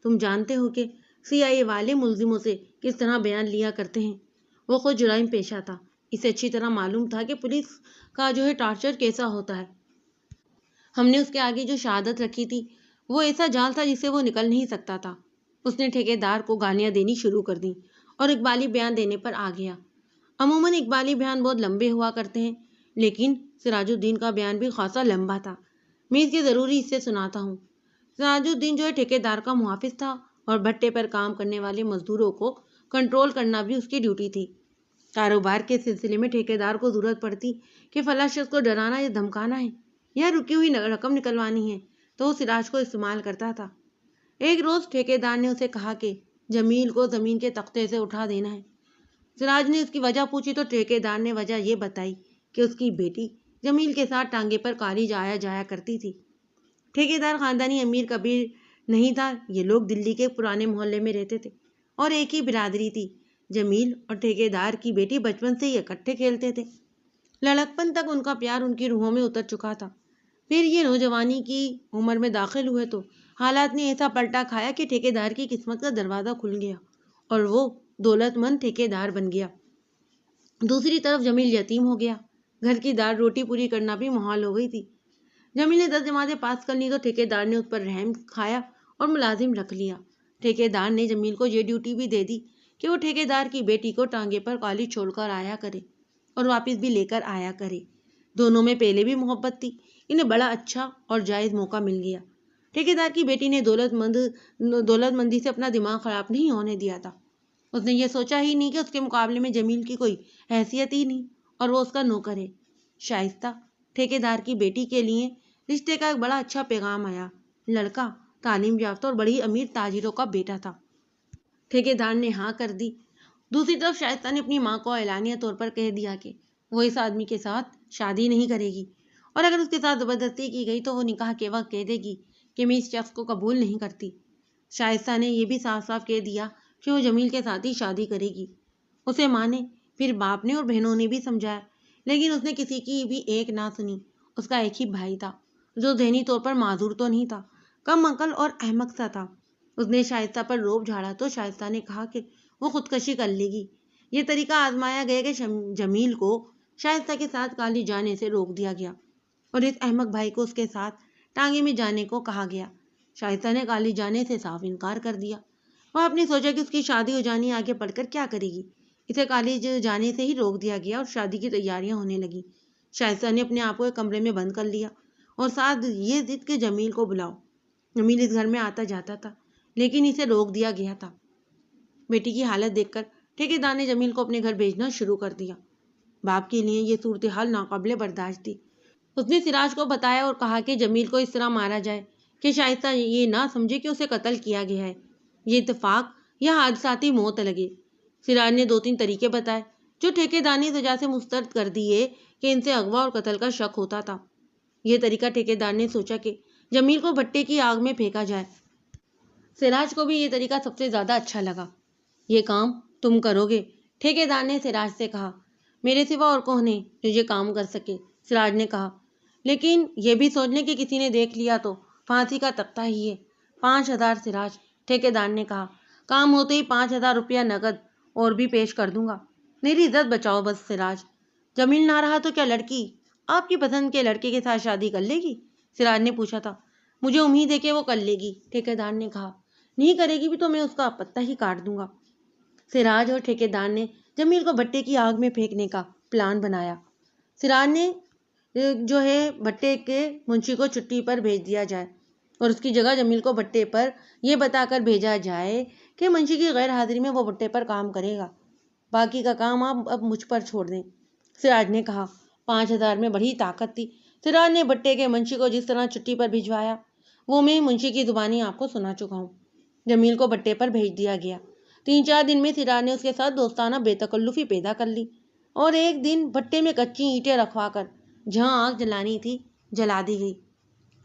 تم جانتے ہو کہ CIA والے ملزموں سے کس طرح بیان لیا کرتے ہیں۔ وہ خود جرائم پیشہ تھا۔ اسے اچھی طرح معلوم تھا کہ پولیس کا ٹارچر کیسا ہوتا ہے۔ ہم نے اس کے آگے جو شہادت رکھی تھی وہ ایسا جال تھا جس سے وہ نکل نہیں سکتا تھا۔ اس نے ٹھیکیدار کو گالیاں دینی شروع کر دیں اور اقبالی بیان دینے پر آ گیا۔ عموماً اقبالی بیان بہت لمبے ہوا کرتے ہیں، لیکن سراج الدین کا بیان بھی خاصا لمبا تھا۔ میں اس کی ضروری حصے سناتا ہوں۔ سراج الدین ٹھیکیدار کا محافظ تھا اور بھٹے پر کام کرنے والے مزدوروں کو کنٹرول کرنا بھی اس کی ڈیوٹی تھی۔ کاروبار کے سلسلے میں ٹھیکیدار کو ضرورت پڑتی کہ فلاں شخص کو ڈرانا یا دھمکانا ہے یا رکی ہوئی رقم نکلوانی ہے تو وہ سراج کو استعمال کرتا تھا۔ ایک روز ٹھیکیدار نے اسے کہا کہ جمیل کو زمین کے تختے سے اٹھا دینا ہے۔ سراج نے اس کی وجہ پوچھی تو ٹھیکیدار نے وجہ یہ بتائی کہ اس کی بیٹی جمیل کے ساتھ ٹانگے پر کالج آیا جایا کرتی تھی۔ ٹھیکیدار خاندانی امیر کبیر نہیں تھا۔ یہ لوگ دلی کے پرانے محلے میں رہتے تھے اور ایک ہی برادری تھی۔ جمیل اور ٹھیکیدار کی بیٹی بچپن سے ہی اکٹھے کھیلتے تھے۔ لڑکپن تک ان کا پیار ان کی روحوں میں اتر چکا تھا۔ پھر یہ نوجوانی کی عمر میں داخل ہوئے تو حالات نے ایسا پلٹا کھایا کہ ٹھیکیدار کی قسمت کا دروازہ کھل گیا اور وہ دولت مند ٹھیکیدار بن گیا۔ دوسری طرف جمیل یتیم ہو گیا۔ گھر کی دال روٹی پوری کرنا بھی محال ہو گئی تھی۔ جمیل نے 10 جماعتیں پاس کر لی تو ٹھیکیدار نے اس پر رحم کھایا اور ملازم رکھ لیا۔ ٹھیکیدار نے جمیل کو یہ ڈیوٹی بھی دے دی کہ وہ ٹھیکیدار کی بیٹی کو ٹانگے پر کالج چھوڑ کر آیا کرے اور واپس بھی لے کر آیا کرے۔ دونوں میں پہلے بھی محبت تھی، انہیں بڑا اچھا اور جائز موقع مل گیا۔ ٹھیکیدار کی بیٹی نے دولت مندی سے اپنا دماغ خراب نہیں ہونے دیا تھا۔ اس نے یہ سوچا ہی نہیں کہ اس کے مقابلے میں جمیل کی کوئی حیثیت ہی نہیں اور وہ اس کا نوکر ہے۔ شائستہ ٹھیکیدار کی بیٹی کے لیے رشتے کا ایک بڑا اچھا پیغام آیا۔ لڑکا تعلیم یافتہ اور بڑی امیر تاجروں کا بیٹا تھا۔ ٹھیکیدار نے ہاں کر دی۔ دوسری طرف شائستہ نے اپنی ماں کو اعلانیہ طور پر کہہ دیا کہ وہ اس آدمی کے ساتھ شادی نہیں کرے گی، اور اگر اس کے ساتھ زبردستی کی گئی تو وہ نکاح کے وقت کہہ دے گی کہ میں اس شخص کو قبول نہیں کرتی۔ شائستہ نے یہ بھی صاف صاف کہہ دیا کہ وہ جمیل کے ساتھ ہی شادی کرے گی۔ اسے ماں نے، پھر باپ نے اور بہنوں نے بھی سمجھایا، لیکن اس نے کسی کی بھی ایک نہ سنی۔ اس کا ایک ہی بھائی تھا جو ذہنی طور پر معذور تو نہیں تھا، کم عقل اور احمق سا تھا۔ اس نے شائستہ پر روب جھاڑا تو شائستہ نے کہا کہ وہ خودکشی کر لے گی۔ یہ طریقہ آزمایا گیا کہ جمیل کو شائستہ کے ساتھ کالج جانے سے روک دیا گیا اور اس احمق بھائی کو اس کے ساتھ ٹانگے میں جانے کو کہا گیا۔ شائستہ نے کالج جانے سے صاف انکار کر دیا۔ وہ آپ نے سوچا کہ اس کی شادی ہو جانی، آگے پڑھ کر کیا کرے گی۔ اسے کالج جانے سے ہی روک دیا گیا اور شادی کی تیاریاں ہونے لگی۔ شائستہ نے اپنے آپ کو ایک کمرے میں بند کر لیا اور ساتھ یہ ضد کہ جمیل کو بلاؤ۔ جمیل اس گھر میں آتا جاتا تھا، لیکن اسے روک دیا گیا تھا۔ بیٹی کی حالت دیکھ کر ٹھیکیدار نے جمیل کو اپنے گھر بھیجنا شروع کر دیا۔ باپ کے لیے یہ صورتحال ناقابل برداشت تھی۔ اس نے سراج کو بتایا اور کہا کہ جمیل کو اس طرح مارا جائے کہ شائستہ یہ نہ سمجھے کہ اسے قتل کیا گیا ہے، یہ اتفاق یا حادثاتی موت لگے۔ سراج نے 2-3 طریقے بتائے جو ٹھیکیدار نے سجا سے مسترد کر دیے کہ ان سے اغوا اور قتل کا شک ہوتا تھا۔ یہ طریقہ ٹھیکیدار نے سوچا کہ جمیل کو بھٹے کی آگ میں پھینکا جائے۔ سراج کو بھی یہ طریقہ سب سے زیادہ اچھا لگا۔ یہ کام تم کرو گے؟ ٹھیکیدار نے سراج سے کہا۔ میرے سوا اور کون ہے جو یہ کام کر سکے؟ سراج نے کہا۔ لیکن یہ بھی سوچ لیں کہ کسی نے دیکھ لیا تو پھانسی کا تختہ ہی ہے۔ 5000 سراج، ٹھیکیدار نے کہا۔ کام ہوتے ہی 5000 روپیہ نقد اور بھی پیش کر دوں گا۔ میری عزت بچاؤ بس سراج۔ جمیل نہ رہا تو کیا لڑکی آپ کی پسند کے لڑکے کے ساتھ شادی کر لے گی؟ سراج نے پوچھا تھا۔ مجھے امید ہے کہ وہ کر لے گی، ٹھیکیدار نے کہا۔ نہیں کرے گی بھی تو میں اس کا پتہ ہی کاٹ دوں گا۔ سراج اور ٹھیکیدار نے جمیل کو بھٹے کی آگ میں پھینکنے کا پلان بنایا۔ سراج نے جو ہے بھٹے کے منشی کو چھٹی پر بھیج دیا جائے اور اس کی جگہ جمیل کو بھٹے پر یہ بتا کر بھیجا جائے کہ منشی کی غیر حاضری میں وہ بھٹے پر کام کرے گا، باقی کا کام آپ اب مجھ پر چھوڑ دیں۔ سراج نے کہا۔ 5000 میں بڑی طاقت تھی۔ سراج نے بھٹے کے منشی کو جس طرح چھٹی پر بھجوایا وہ میں منشی کی زبانی آپ کو سنا چکا ہوں۔ جمیل کو بھٹے پر بھیج دیا گیا۔ 3-4 دن میں سراج نے اس کے ساتھ دوستانہ بے تکلفی پیدا کر لی اور ایک دن بھٹے میں کچی اینٹیں رکھوا کر جہاں آگ جلانی تھی جلا دی گئی۔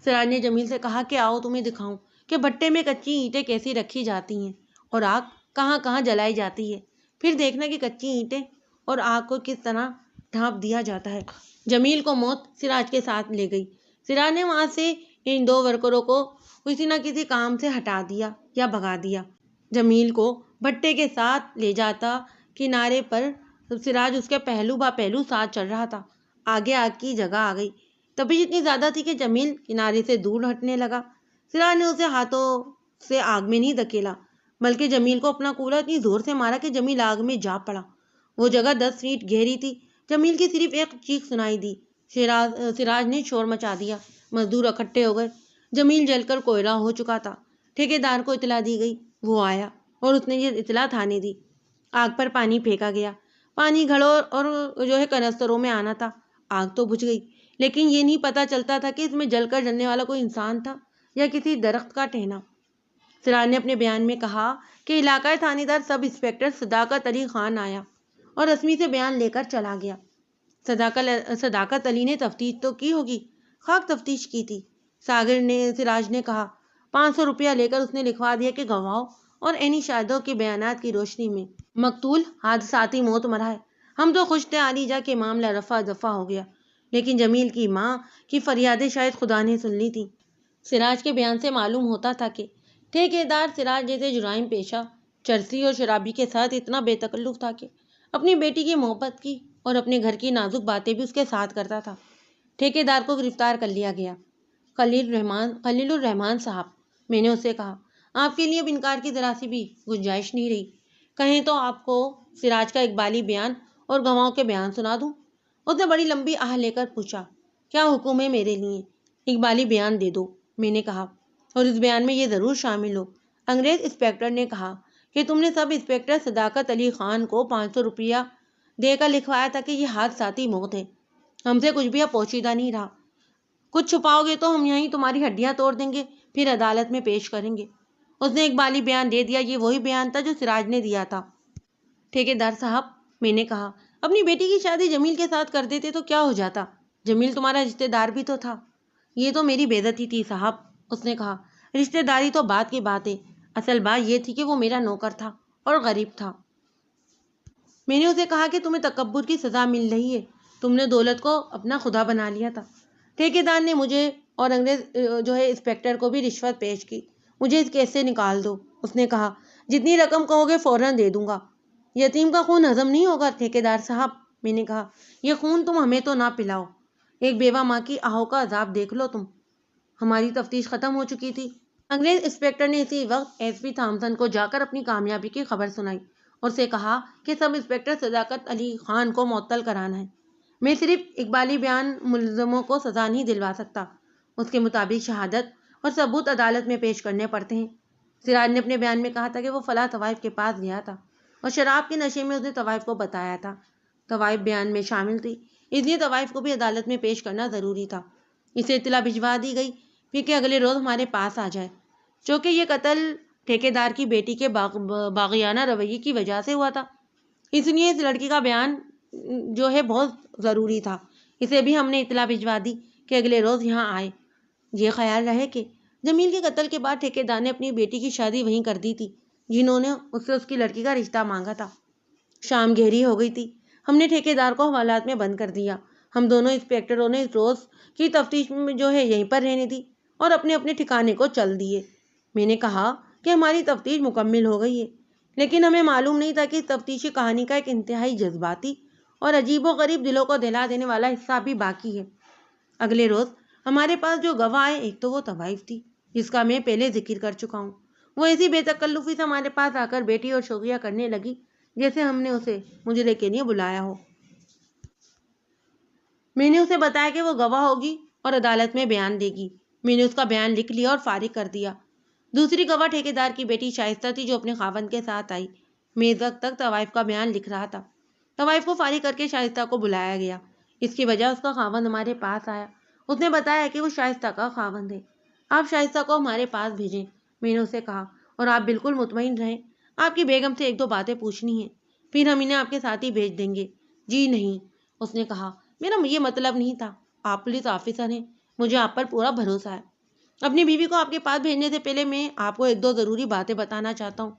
سراج نے جمیل سے کہا کہ آؤ تمہیں دکھاؤں کہ بھٹے میں کچی اینٹیں کیسی رکھی جاتی ہیں اور آگ کہاں کہاں جلائی جاتی ہے، پھر دیکھنا کہ کچی اینٹیں اور آگ کو کس طرح ڈھانپ دیا جاتا ہے۔ جمیل کو موت سراج کے ساتھ لے گئی۔ سراج نے وہاں سے ان 2 ورکروں کو کسی نہ کسی کام سے ہٹا دیا یا بھگا دیا۔ جمیل کو بھٹے کے ساتھ لے جاتا کنارے پر سراج اس کے پہلو با پہلو ساتھ چل رہا تھا۔ آگے آگ کی جگہ آ گئی۔ تبھی اتنی زیادہ تھی کہ جمیل کنارے سے دور ہٹنے لگا۔ سراج نے اسے ہاتھوں سے آگ میں نہیں دھکیلا بلکہ جمیل کو اپنا کولر اتنی زور سے مارا کہ جمیل آگ میں جا پڑا۔ وہ جگہ 10 فیٹ گہری تھی۔ جمیل کی صرف ایک چیخ سنائی دی۔ سراج نے شور مچا دیا۔ مزدور اکٹھے ہو گئے۔ جمیل جل کر کوئلہ ہو چکا تھا۔ ٹھیکیدار کو اطلاع دی گئی۔ وہ آیا اور اس نے یہ اطلاع تھانے دی۔ آگ پر پانی پھینکا گیا۔ پانی گھڑوں اور کنستروں میں آنا تھا۔ آگ تو بجھ گئی، لیکن یہ نہیں پتا چلتا تھا کہ اس میں جل کر جلنے والا کوئی انسان تھا یا کسی درخت کا ٹہنا۔ سراج نے اپنے بیان میں کہا کہ علاقائی تھانے دار سب انسپکٹر صداقت علی خان آیا اور رسمی سے بیان لے کر چلا گیا۔ صداقت علی نے تفتیش تو کی ہوگی، خاک تفتیش کی تھی، سراج نے کہا۔ 500 روپیہ لے کر اس نے لکھوا دیا کہ گواہوں اور عینی شاہدوں کے بیانات کی روشنی میں مقتول حادثاتی موت مرا ہے۔ ہم تو خوش تھے عالیجا کہ معاملہ رفع دفع ہو گیا، لیکن جمیل کی ماں کی فریادیں شاید خدا نے سن لی تھیں۔ سراج کے بیان سے معلوم ہوتا تھا کہ ٹھیکیدار سراج جیسے جرائم پیشہ چرسی اور شرابی کے ساتھ اتنا بے تکلف تھا کہ اپنی بیٹی کی محبت کی اور اپنے گھر کی نازک باتیں بھی اس کے ساتھ کرتا تھا۔ ٹھیکیدار کو گرفتار کر لیا گیا۔ خلیل الرحمان صاحب، میں نے اسے کہا، آپ کے لیے اب انکار کی ذرا سی بھی گنجائش نہیں رہی۔ کہیں تو آپ کو سراج کا اقبالی بیان اور گواہوں کے بیان سنا دوں؟ اس نے بڑی لمبی آہ لے کر پوچھا۔ کیا حکم ہے میرے لیے؟ اقبالی بیان دے دو، میں نے کہا، اور اس بیان میں یہ ضرور شامل ہو، انگریز انسپکٹر نے کہا، کہ تم نے سب انسپکٹر صداقت علی خان کو 500 روپیہ دے کر لکھوایا تھا کہ یہ حادثاتی موت ہے۔ ہم سے کچھ بھی اب پوشیدہ نہیں رہا۔ کچھ چھپاؤ گے تو ہم یہیں تمہاری ہڈیاں توڑ دیں گے، پھر عدالت میں پیش کریں گے۔ اس نے اقبالی بیان دے دیا۔ یہ وہی بیان تھا جو سراج نے دیا تھا۔ ٹھیکیدار صاحب، میں نے کہا، اپنی بیٹی کی شادی جمیل کے ساتھ کر دیتے تو کیا ہو جاتا؟ جمیل تمہارا رشتہ دار بھی تو تھا۔ یہ تو میری بے عزتی تھی صاحب، اس نے کہا۔ رشتہ داری تو بات کی بات ہے، اصل بات یہ تھی کہ وہ میرا نوکر تھا اور غریب تھا۔ میں نے اسے کہا کہ تمہیں تکبر کی سزا مل رہی ہے، تم نے دولت کو اپنا خدا بنا لیا تھا۔ ٹھیکیدار نے مجھے اور انگریز انسپکٹر کو بھی رشوت پیش کی۔ مجھے اس کیس سے نکال دو، اس نے کہا۔ جتنی رقم کہو گے فوراً دے دوں گا۔ یتیم کا خون ہضم نہیں ہوگا ٹھیکیدار صاحب، میں نے کہا۔ یہ خون تم ہمیں تو نہ پلاؤ، ایک بیوہ ماں کی آہوں کا عذاب دیکھ لو تم۔ ہماری تفتیش ختم ہو چکی تھی۔ انگریز انسپکٹر نے اسی وقت ایس پی تھامسن کو جا کر اپنی کامیابی کی خبر سنائی اور اسے کہا کہ سب انسپکٹر صداقت علی خان کو معطل کرانا ہے۔ میں صرف اقبالی بیان ملزموں کو سزا نہیں دلوا سکتا، اس کے مطابق شہادت اور ثبوت عدالت میں پیش کرنے پڑتے ہیں۔ سراج نے اپنے بیان میں کہا تھا کہ وہ فلاں طوائف کے پاس گیا تھا اور شراب کے نشے میں اس نے طوائف کو بتایا تھا۔ طوائف بیان میں شامل تھی، اس لیے طوائف کو بھی عدالت میں پیش کرنا ضروری تھا۔ اسے اطلاع بھجوا دی گئی پھر کہ اگلے روز ہمارے پاس آ جائے، چونکہ یہ قتل ٹھیکیدار کی بیٹی کے باغیانہ رویے کی وجہ سے ہوا تھا، اس لیے اس لڑکی کا بیان جو ہے بہت ضروری تھا۔ اسے بھی ہم نے اطلاع بھجوا دی کہ اگلے روز یہاں آئے۔ یہ خیال رہے کہ جمیل کے قتل کے بعد ٹھیکیدار نے اپنی بیٹی کی شادی وہیں کر دی تھی جنہوں نے اس سے اس کی لڑکی کا رشتہ مانگا تھا۔ شام گہری ہو گئی تھی، ہم نے ٹھیکیدار کو حوالات میں بند کر دیا۔ ہم دونوں انسپکٹروں نے اس روز کی تفتیش میں جو ہے یہیں پر رہنے دی اور اپنے اپنے ٹھکانے کو چل دیے۔ میں نے کہا کہ ہماری تفتیش مکمل ہو گئی ہے، لیکن ہمیں معلوم نہیں تھا کہ اس تفتیشی کہانی کا ایک انتہائی جذباتی اور عجیب و غریب دلوں کو دہلا دینے والا حصہ بھی باقی ہے۔ اگلے روز ہمارے پاس جو گواہ آئے، ایک تو وہ طوائف تھی جس کا میں پہلے ذکر کر چکا ہوں۔ وہ ایسی بے تکلفی سے ہمارے پاس آ کر بیٹی اور شوخیہ کرنے لگی جیسے ہم نے اسے مجرے کے لیے بلایا ہو۔ میں نے اسے بتایا کہ وہ گواہ ہوگی اور عدالت میں بیان دے گی۔ میں نے اس کا بیان لکھ لیا اور فارغ کر دیا۔ دوسری گواہ ٹھیکیدار کی بیٹی شائستہ تھی جو اپنے خاوند کے ساتھ آئی۔ میں اس وقت تک طوائف کا بیان لکھ رہا تھا۔ طوائف کو فارغ کر کے شائستہ کو بلایا گیا۔ اس کی وجہ اس کا خاوند ہمارے پاس آیا۔ اس نے بتایا کہ وہ شائستہ کا خاوند ہے۔ آپ شائستہ کو ہمارے پاس بھیجیں، میں نے اسے کہا، اور آپ بالکل مطمئن رہیں۔ آپ کی بیگم سے ایک دو باتیں پوچھنی ہیں، پھر ہم انہیں آپ کے ساتھ ہی بھیج دیں گے۔ جی نہیں، اس نے کہا، میرا یہ مطلب نہیں تھا۔ آپ پولیس آفیسر ہیں، مجھے آپ پر پورا بھروسہ ہے۔ اپنی بیوی کو آپ کے پاس بھیجنے سے پہلے میں آپ کو ایک دو ضروری باتیں بتانا چاہتا ہوں،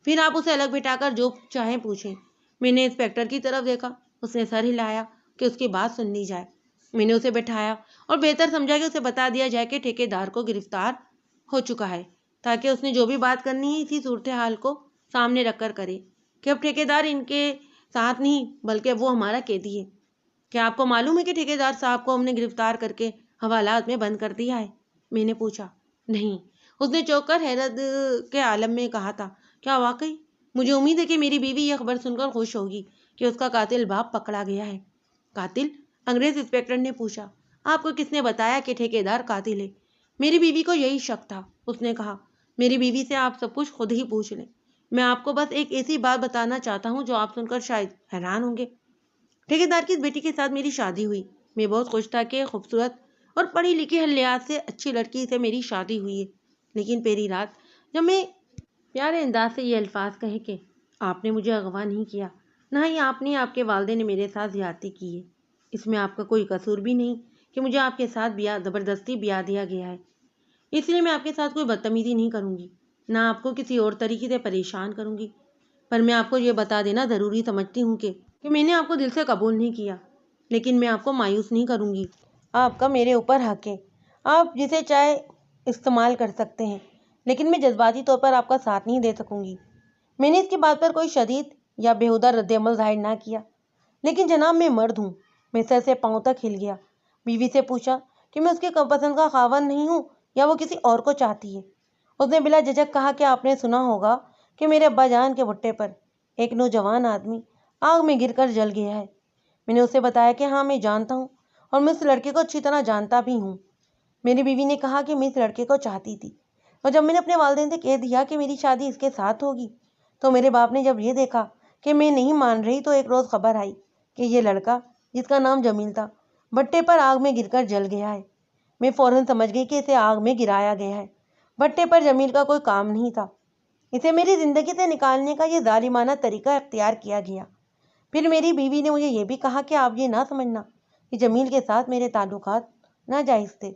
پھر آپ اسے الگ بٹھا کر جو چاہیں پوچھیں۔ میں نے انسپکٹر کی طرف دیکھا، اس نے سر ہلایا کہ اس کی بات سن لی جائے۔ میں نے اسے بٹھایا اور بہتر سمجھا کہ اسے بتا دیا جائے کہ ٹھیکیدار کو گرفتار ہو چکا ہے، تاکہ اس نے جو بھی بات کرنی ہے اسی صورتحال کو سامنے رکھ کر کرے کہ اب ٹھیکیدار ان کے ساتھ نہیں بلکہ وہ ہمارا قیدی ہے۔ کیا آپ کو معلوم ہے کہ ٹھیکیدار صاحب کو ہم نے گرفتار کر کے حوالات میں بند کر دیا ہے؟ میں نے پوچھا۔ نہیں، اس نے چونک کر حیرت کے عالم میں کہا تھا۔ کیا واقعی؟ مجھے امید ہے کہ میری بیوی یہ خبر سن کر خوش ہوگی کہ اس کا قاتل باپ پکڑا گیا ہے۔ قاتل؟ انگریز انسپکٹر نے پوچھا۔ آپ کو کس نے بتایا کہ ٹھیکیدار قاتل ہے؟ میری بیوی کو یہی شک تھا، اس نے کہا۔ میری بیوی سے آپ سب کچھ خود ہی پوچھ لیں، میں آپ کو بس ایک ایسی بات بتانا چاہتا ہوں جو آپ سن کر شاید حیران ہوں گے۔ ٹھیکیدار کی اس بیٹی کے ساتھ میری شادی ہوئی۔ میں بہت خوش تھا کہ خوبصورت اور پڑھی لکھی اہلیات سے اچھی لڑکی سے میری شادی ہوئی ہے، لیکن پہلی رات جب میں پیارے انداز سے یہ الفاظ کہے کہ آپ نے مجھے اغوا نہیں کیا، نہ ہی آپ نے آپ کے والدے نے میرے ساتھ زیادتی کی ہے، اس میں آپ کا کوئی قصور بھی نہیں کہ مجھے آپ کے ساتھ زبردستی بیاہ دیا گیا ہے، اس لیے میں آپ کے ساتھ کوئی بدتمیزی نہیں کروں گی، نہ آپ کو کسی اور طریقے سے پریشان کروں گی، پر میں آپ کو یہ بتا دینا ضروری سمجھتی ہوں کہ میں نے آپ کو دل سے قبول نہیں کیا، لیکن میں آپ کو مایوس نہیں کروں گی۔ آپ کا میرے اوپر حق ہے، آپ جسے چاہے استعمال کر سکتے ہیں، لیکن میں جذباتی طور پر آپ کا ساتھ نہیں دے سکوں گی۔ میں نے اس کی بات پر کوئی شدید یا بیہودہ رد عمل ظاہر نہ کیا، لیکن جناب میں مرد ہوں۔ میں سر سے پاؤں تک ہل گیا۔ بیوی سے پوچھا کہ میں اس کے پسند کا خاوند نہیں ہوں یا وہ کسی اور کو چاہتی ہے۔ اس نے بلا جھجک کہا کہ آپ نے سنا ہوگا کہ میرے ابا جان کے بھٹے پر ایک نوجوان آدمی آگ میں گر کر جل گیا ہے۔ میں نے اسے بتایا کہ ہاں میں جانتا ہوں اور میں اس لڑکے کو اچھی طرح جانتا بھی ہوں۔ میری بیوی نے کہا کہ میں اس لڑکے کو چاہتی تھی، اور جب میں نے اپنے والدین سے کہہ دیا کہ میری شادی اس کے ساتھ ہوگی تو میرے باپ نے جب یہ دیکھا کہ میں نہیں مان رہی تو ایک روز خبر آئی کہ یہ لڑکا جس کا نام جمیل تھا بھٹے پر آگ میں گر کر جل گیا ہے۔ میں فوراً سمجھ گئی کہ اسے آگ میں گرایا گیا ہے۔ بھٹے پر جمیل کا کوئی کام نہیں تھا، اسے میری زندگی سے نکالنے کا یہ ظالمانہ طریقہ اختیار کیا گیا۔ پھر میری بیوی نے مجھے یہ بھی کہا کہ آپ یہ نہ سمجھنا کہ جمیل کے ساتھ میرے تعلقات ناجائز تھے۔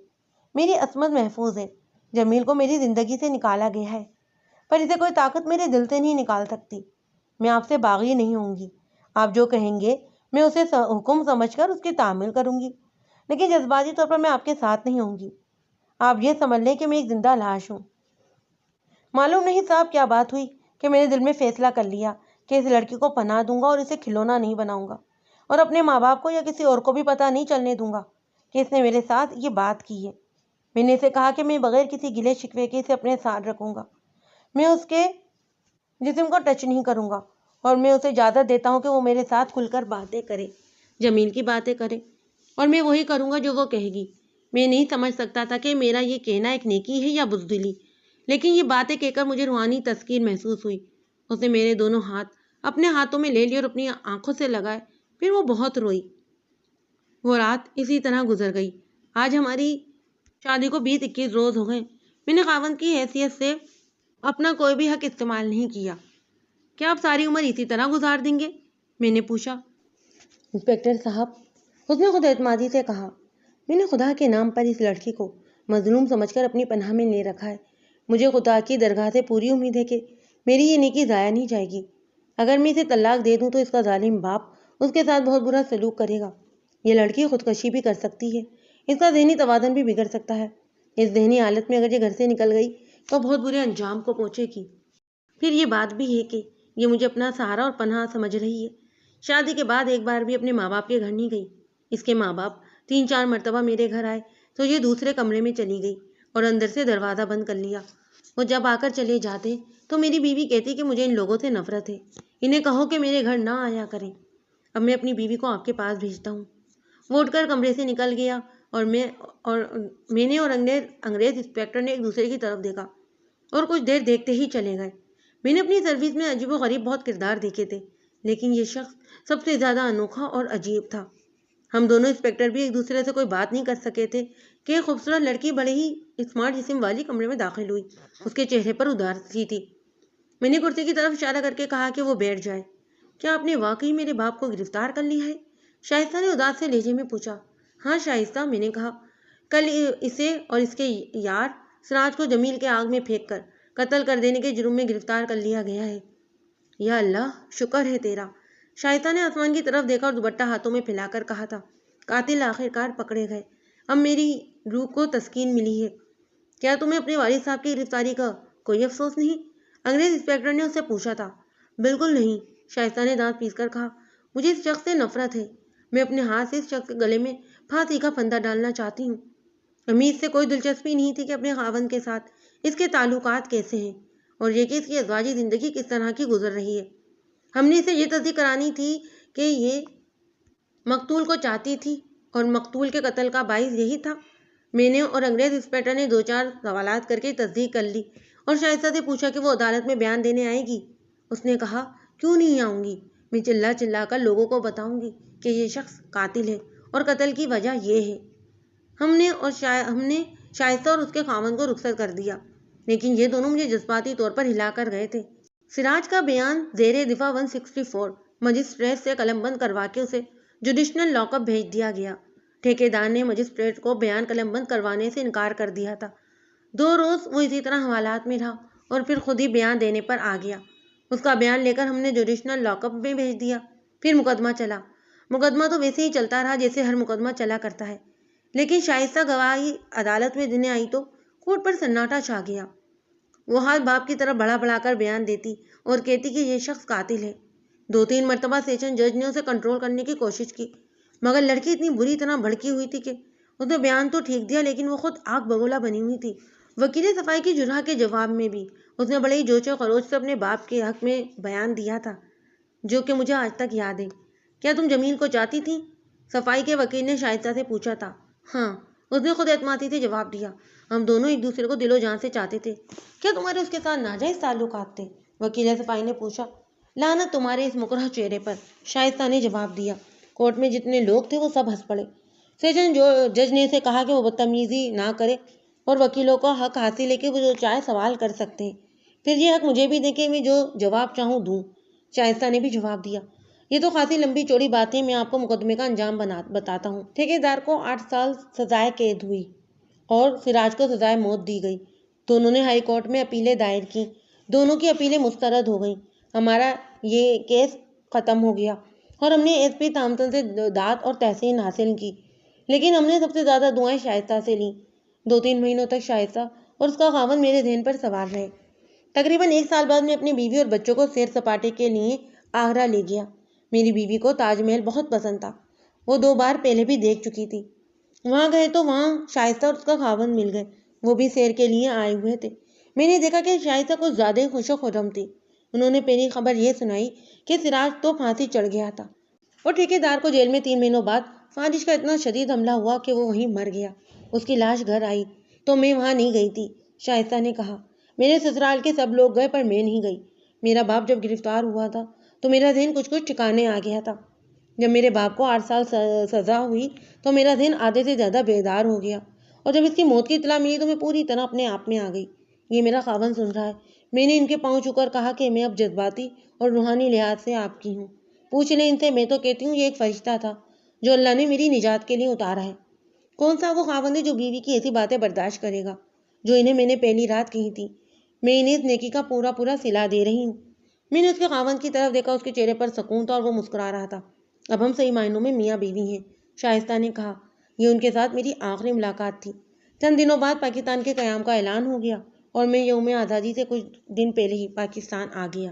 میری عصمت محفوظ ہے، جمیل کو میری زندگی سے نکالا گیا ہے پر اسے کوئی طاقت میرے دل سے نہیں نکال سکتی۔ میں آپ سے باغی نہیں ہوں گی، آپ جو کہیں گے میں اسے حکم سمجھ کر اس کی تعمیل کروں گی، لیکن جذباتی طور پر میں آپ کے ساتھ نہیں ہوں گی۔ آپ یہ سمجھ لیں کہ میں ایک زندہ لاش ہوں۔ معلوم نہیں صاحب کیا بات ہوئی کہ میں نے دل میں فیصلہ کر لیا کہ اس لڑکی کو پناہ دوں گا اور اسے کھلونا نہیں بناؤں گا، اور اپنے ماں باپ کو یا کسی اور کو بھی پتہ نہیں چلنے دوں گا کہ اس نے میرے ساتھ یہ بات کی ہے۔ میں نے اسے کہا کہ میں بغیر کسی گلے شکوے کے اسے اپنے ساتھ رکھوں گا، میں اس کے جسم کو ٹچ نہیں کروں گا، اور میں اسے اجازت دیتا ہوں کہ وہ میرے ساتھ کھل کر باتیں کرے، جمیل کی باتیں کرے، اور میں وہی کروں گا جو وہ کہے گی۔ میں نہیں سمجھ سکتا تھا کہ میرا یہ کہنا ایک نیکی ہے یا بزدلی، لیکن یہ باتیں کہہ کر مجھے روحانی تسکین محسوس ہوئی۔ اس نے میرے دونوں ہاتھ اپنے ہاتھوں میں لے لیے اور اپنی آنکھوں سے لگائے، پھر وہ بہت روئی۔ وہ رات اسی طرح گزر گئی۔ آج ہماری شادی کو 20-21 روز ہو گئے۔ میں نے خاوند کی حیثیت سے اپنا کوئی بھی حق استعمال نہیں کیا۔ کیا آپ ساری عمر اسی طرح گزار دیں گے؟ میں نے پوچھا۔ انسپکٹر صاحب، اس نے خود اعتمادی سے کہا، میں نے خدا کے نام پر اس لڑکی کو مظلوم سمجھ کر اپنی پناہ میں لے رکھا ہے۔ مجھے خدا کی درگاہ سے پوری امید ہے کہ میری یہ نیکی ضائع نہیں جائے گی۔ اگر میں اسے طلاق دے دوں تو اس کا ظالم باپ اس کے ساتھ بہت برا سلوک کرے گا۔ یہ لڑکی خودکشی بھی کر سکتی ہے، اس کا ذہنی توازن بھی بگڑ سکتا ہے۔ اس ذہنی حالت میں اگر یہ گھر سے نکل گئی تو بہت برے انجام کو پہنچے گی۔ پھر یہ بات بھی ہے کہ یہ مجھے اپنا سہارا اور پناہ سمجھ رہی ہے۔ شادی کے بعد ایک بار بھی اپنے ماں باپ کے گھر نہیں گئی۔ اس کے ماں باپ 3-4 مرتبہ میرے گھر آئے تو یہ دوسرے کمرے میں چلی گئی اور اندر سے دروازہ بند کر لیا۔ وہ جب آ کر چلے جاتے تو میری بیوی کہتی کہ مجھے ان لوگوں سے نفرت ہے، انہیں کہو کہ میرے گھر نہ آیا کریں۔ اب میں اپنی بیوی کو آپ کے پاس بھیجتا ہوں۔ وہ اٹھ کر کمرے سے نکل گیا اور میں نے اور انگریز انسپکٹر نے ایک دوسرے کی طرف دیکھا اور کچھ دیر دیکھتے ہی چلے گئے۔ میں نے اپنی سروس میں عجیب و غریب بہت کردار دیکھے تھے، لیکن یہ شخص سب سے زیادہ انوکھا اور عجیب تھا۔ ہم دونوں انسپکٹر بھی ایک دوسرے سے کوئی بات نہیں کر سکے تھے کہ ایک خوبصورت لڑکی بڑے ہی اسمارٹ جسم والی کمرے میں داخل ہوئی۔ اس کے چہرے پر اداسی تھی۔ میں نے کرسی کی طرف اشارہ کر کے کہا کہ وہ بیٹھ جائے۔ کیا آپ نے واقعی میرے باپ کو گرفتار کر لیا ہے؟ شائستہ نے اداس سے لہجے میں پوچھا۔ ہاں شائستہ، میں نے کہا، کل اسے اور اس کے یار سراج کو جمیل کے آگ میں پھینک کر قتل کر دینے کے جرم میں گرفتار کر لیا گیا ہے۔ یا اللہ، شکر ہے تیرا۔ شائستہ نے آسمان کی طرف دیکھا اور دوپٹہ ہاتھوں میں پھیلا کر کہا تھا، قاتل آخرکار پکڑے گئے، اب میری روح کو تسکین ملی ہے۔ کیا تمہیں اپنے والد صاحب کی گرفتاری کا کوئی افسوس نہیں؟ انگریز انسپکٹر نے اس سے پوچھا تھا۔ بالکل نہیں، شائستہ نے دانت پیس کر کہا، مجھے اس شخص سے نفرت ہے۔ میں اپنے ہاتھ سے اس شخص کے گلے میں پھانسی کا پھندا ڈالنا چاہتی ہوں۔ امید سے کوئی دلچسپی نہیں تھی کہ اپنے خاوند کے ساتھ اس کے تعلقات کیسے ہیں اور یہ کہ اس کی ازواجی زندگی کس طرح کی گزر رہی ہے۔ ہم نے اسے یہ تصدیق کرانی تھی کہ یہ مقتول کو چاہتی تھی اور مقتول کے قتل کا باعث یہی تھا۔ میں نے اور انگریز انسپکٹر نے 2-4 سوالات کر کے تصدیق کر لی اور شائستہ سے پوچھا کہ وہ عدالت میں بیان دینے آئے گی۔ اس نے کہا، کیوں نہیں آؤں گی، میں چلا چلا کر لوگوں کو بتاؤں گی کہ یہ شخص قاتل ہے اور قتل کی وجہ یہ ہے۔ ہم نے شائستہ اور اس کے خاوند کو رخصت کر دیا، لیکن یہ دونوں مجھے جذباتی طور پر ہلا کر گئے تھے۔ سراج کا بیان زیر دفاع 164 مجسٹریٹ سے قلم بند کروا کے اسے جوڈیشنل لاک اپ بھیج دیا گیا۔ ٹھیکیدار نے مجسٹریٹ کو بیان قلم بند کروانے سے انکار کر دیا تھا۔ 2 روز وہ اسی طرح حوالات میں رہا اور پھر خود ہی بیان دینے پر آ گیا۔ اس کا بیان لے کر ہم نے جوڈیشنل لاک اپ میں بھیج دیا۔ پھر مقدمہ چلا۔ مقدمہ تو ویسے ہی چلتا رہا جیسے ہر مقدمہ چلا کرتا ہے، لیکن شائستہ گواہی عدالت میں دینے آئی تو کورٹ پر سناٹا چھا گیا۔ وہ ہاتھ باپ کی طرف بڑھا بڑھا کر بیان دیتی اور کہتی کہ یہ شخص قاتل ہے۔ 2-3 مرتبہ سیشن جج نے اسے کنٹرول کرنے کی کوشش کی، مگر لڑکی اتنی بری طرح بھڑکی ہوئی تھی کہ اس نے بیان تو ٹھیک دیا، لیکن وہ خود آگ بگولا بنی ہوئی تھی۔ وکیل صفائی کی جرح کے جواب میں بھی اس نے بڑے ہی جوش و خروش سے اپنے باپ کے حق میں بیان دیا تھا۔ جو کہ مجھے آج تک یاد ہے۔ کیا تم جمیل کو چاہتی تھی؟ صفائی کے وکیل نے شائستہ سے پوچھا تھا۔ ہاں، اس نے خود اعتمادی سے جواب دیا۔ ہم دونوں ایک دوسرے کو دل و جان سے چاہتے تھے۔ کیا تمہارے اس کے ساتھ ناجائز تعلقات تھے؟ وکیل صفائی نے پوچھا۔ لعنت تمہارے اس مکرہ چہرے پر، شائستہ نے جواب دیا۔ کورٹ میں جتنے لوگ تھے وہ سب ہنس پڑے۔ سیشن جج نے اسے کہا کہ وہ بدتمیزی نہ کرے اور وکیلوں کا حق حاصل ہے کہ وہ جو چاہے سوال کر سکتے ہیں۔ پھر یہ حق مجھے بھی دے کہ میں جو جواب چاہوں دوں۔ شائستہ نے بھی جواب دیا۔ یہ تو خاصی لمبی چوڑی بات ہے، میں آپ کو مقدمے کا انجام بتاتا ہوں۔ ٹھیکیدار کو 8 سال سزائے قید ہوئی اور سراج کو سزائے موت دی گئی۔ دونوں نے ہائی کورٹ میں اپیلیں دائر کی۔ دونوں کی اپیلیں مسترد ہو گئیں۔ ہمارا یہ کیس ختم ہو گیا اور ہم نے ایس پی تھامسن سے داد اور تحسین حاصل کی، لیکن ہم نے سب سے زیادہ دعائیں شائستہ سے لیں۔ 2-3 مہینوں تک شائستہ اور اس کا خاوند میرے ذہن پر سوار رہے۔ تقریباً 1 سال بعد میں اپنی بیوی اور بچوں کو سیر سپاٹے کے لیے آگرہ لے گیا۔ میری بیوی کو تاج محل بہت پسند تھا۔ وہ 2 بار پہلے بھی دیکھ چکی تھی۔ وہاں گئے تو وہاں شائستہ اور اس کا خاوند مل گئے۔ وہ بھی سیر کے لیے آئے ہوئے تھے۔ میں نے دیکھا کہ شائستہ کچھ زیادہ خوش و خرم تھی۔ انہوں نے پہلی خبر یہ سنائی کہ سراج تو پھانسی چڑھ گیا تھا اور ٹھیکیدار کو جیل میں 3 مہینوں بعد فالج کا اتنا شدید حملہ ہوا کہ وہ وہیں مر گیا۔ اس کی لاش گھر آئی تو میں وہاں نہیں گئی تھی، شائستہ نے کہا۔ میرے سسرال کے سب لوگ گئے پر میں نہیں گئی۔ میرا باپ جب گرفتار ہوا تھا تو میرا ذہن کچھ ٹھکانے آ گیا تھا۔ جب میرے باپ کو 8 سال سزا ہوئی تو میرا ذہن آدھے سے زیادہ بیدار ہو گیا، اور جب اس کی موت کی اطلاع ملی تو میں پوری طرح اپنے آپ میں آ گئی۔ یہ میرا خاوند سن رہا ہے۔ میں نے ان کے پاؤں چھو کر کہا کہ میں اب جذباتی اور روحانی لحاظ سے آپ کی ہوں۔ پوچھ لیں ان سے، میں تو کہتی ہوں یہ ایک فرشتہ تھا جو اللہ نے میری نجات کے لیے اتارا ہے۔ کون سا وہ خاوند ہے جو بیوی کی ایسی باتیں برداشت کرے گا جو انہیں میں نے پہلی رات کہی تھی؟ میں انہیں اس نیکی کا پورا صلہ دے رہی ہوں۔ میں نے اس کے خاوند کی طرف دیکھا، اس کے چہرے پر سکون تھا اور وہ مسکرا رہا تھا۔ اب ہم صحیح معنوں میں میاں بیوی ہیں، شائستہ نے کہا۔ یہ ان کے ساتھ میری آخری ملاقات تھی۔ چند دنوں بعد پاکستان کے قیام کا اعلان ہو گیا اور میں یوم آزادی سے کچھ دن پہلے ہی پاکستان آ گیا۔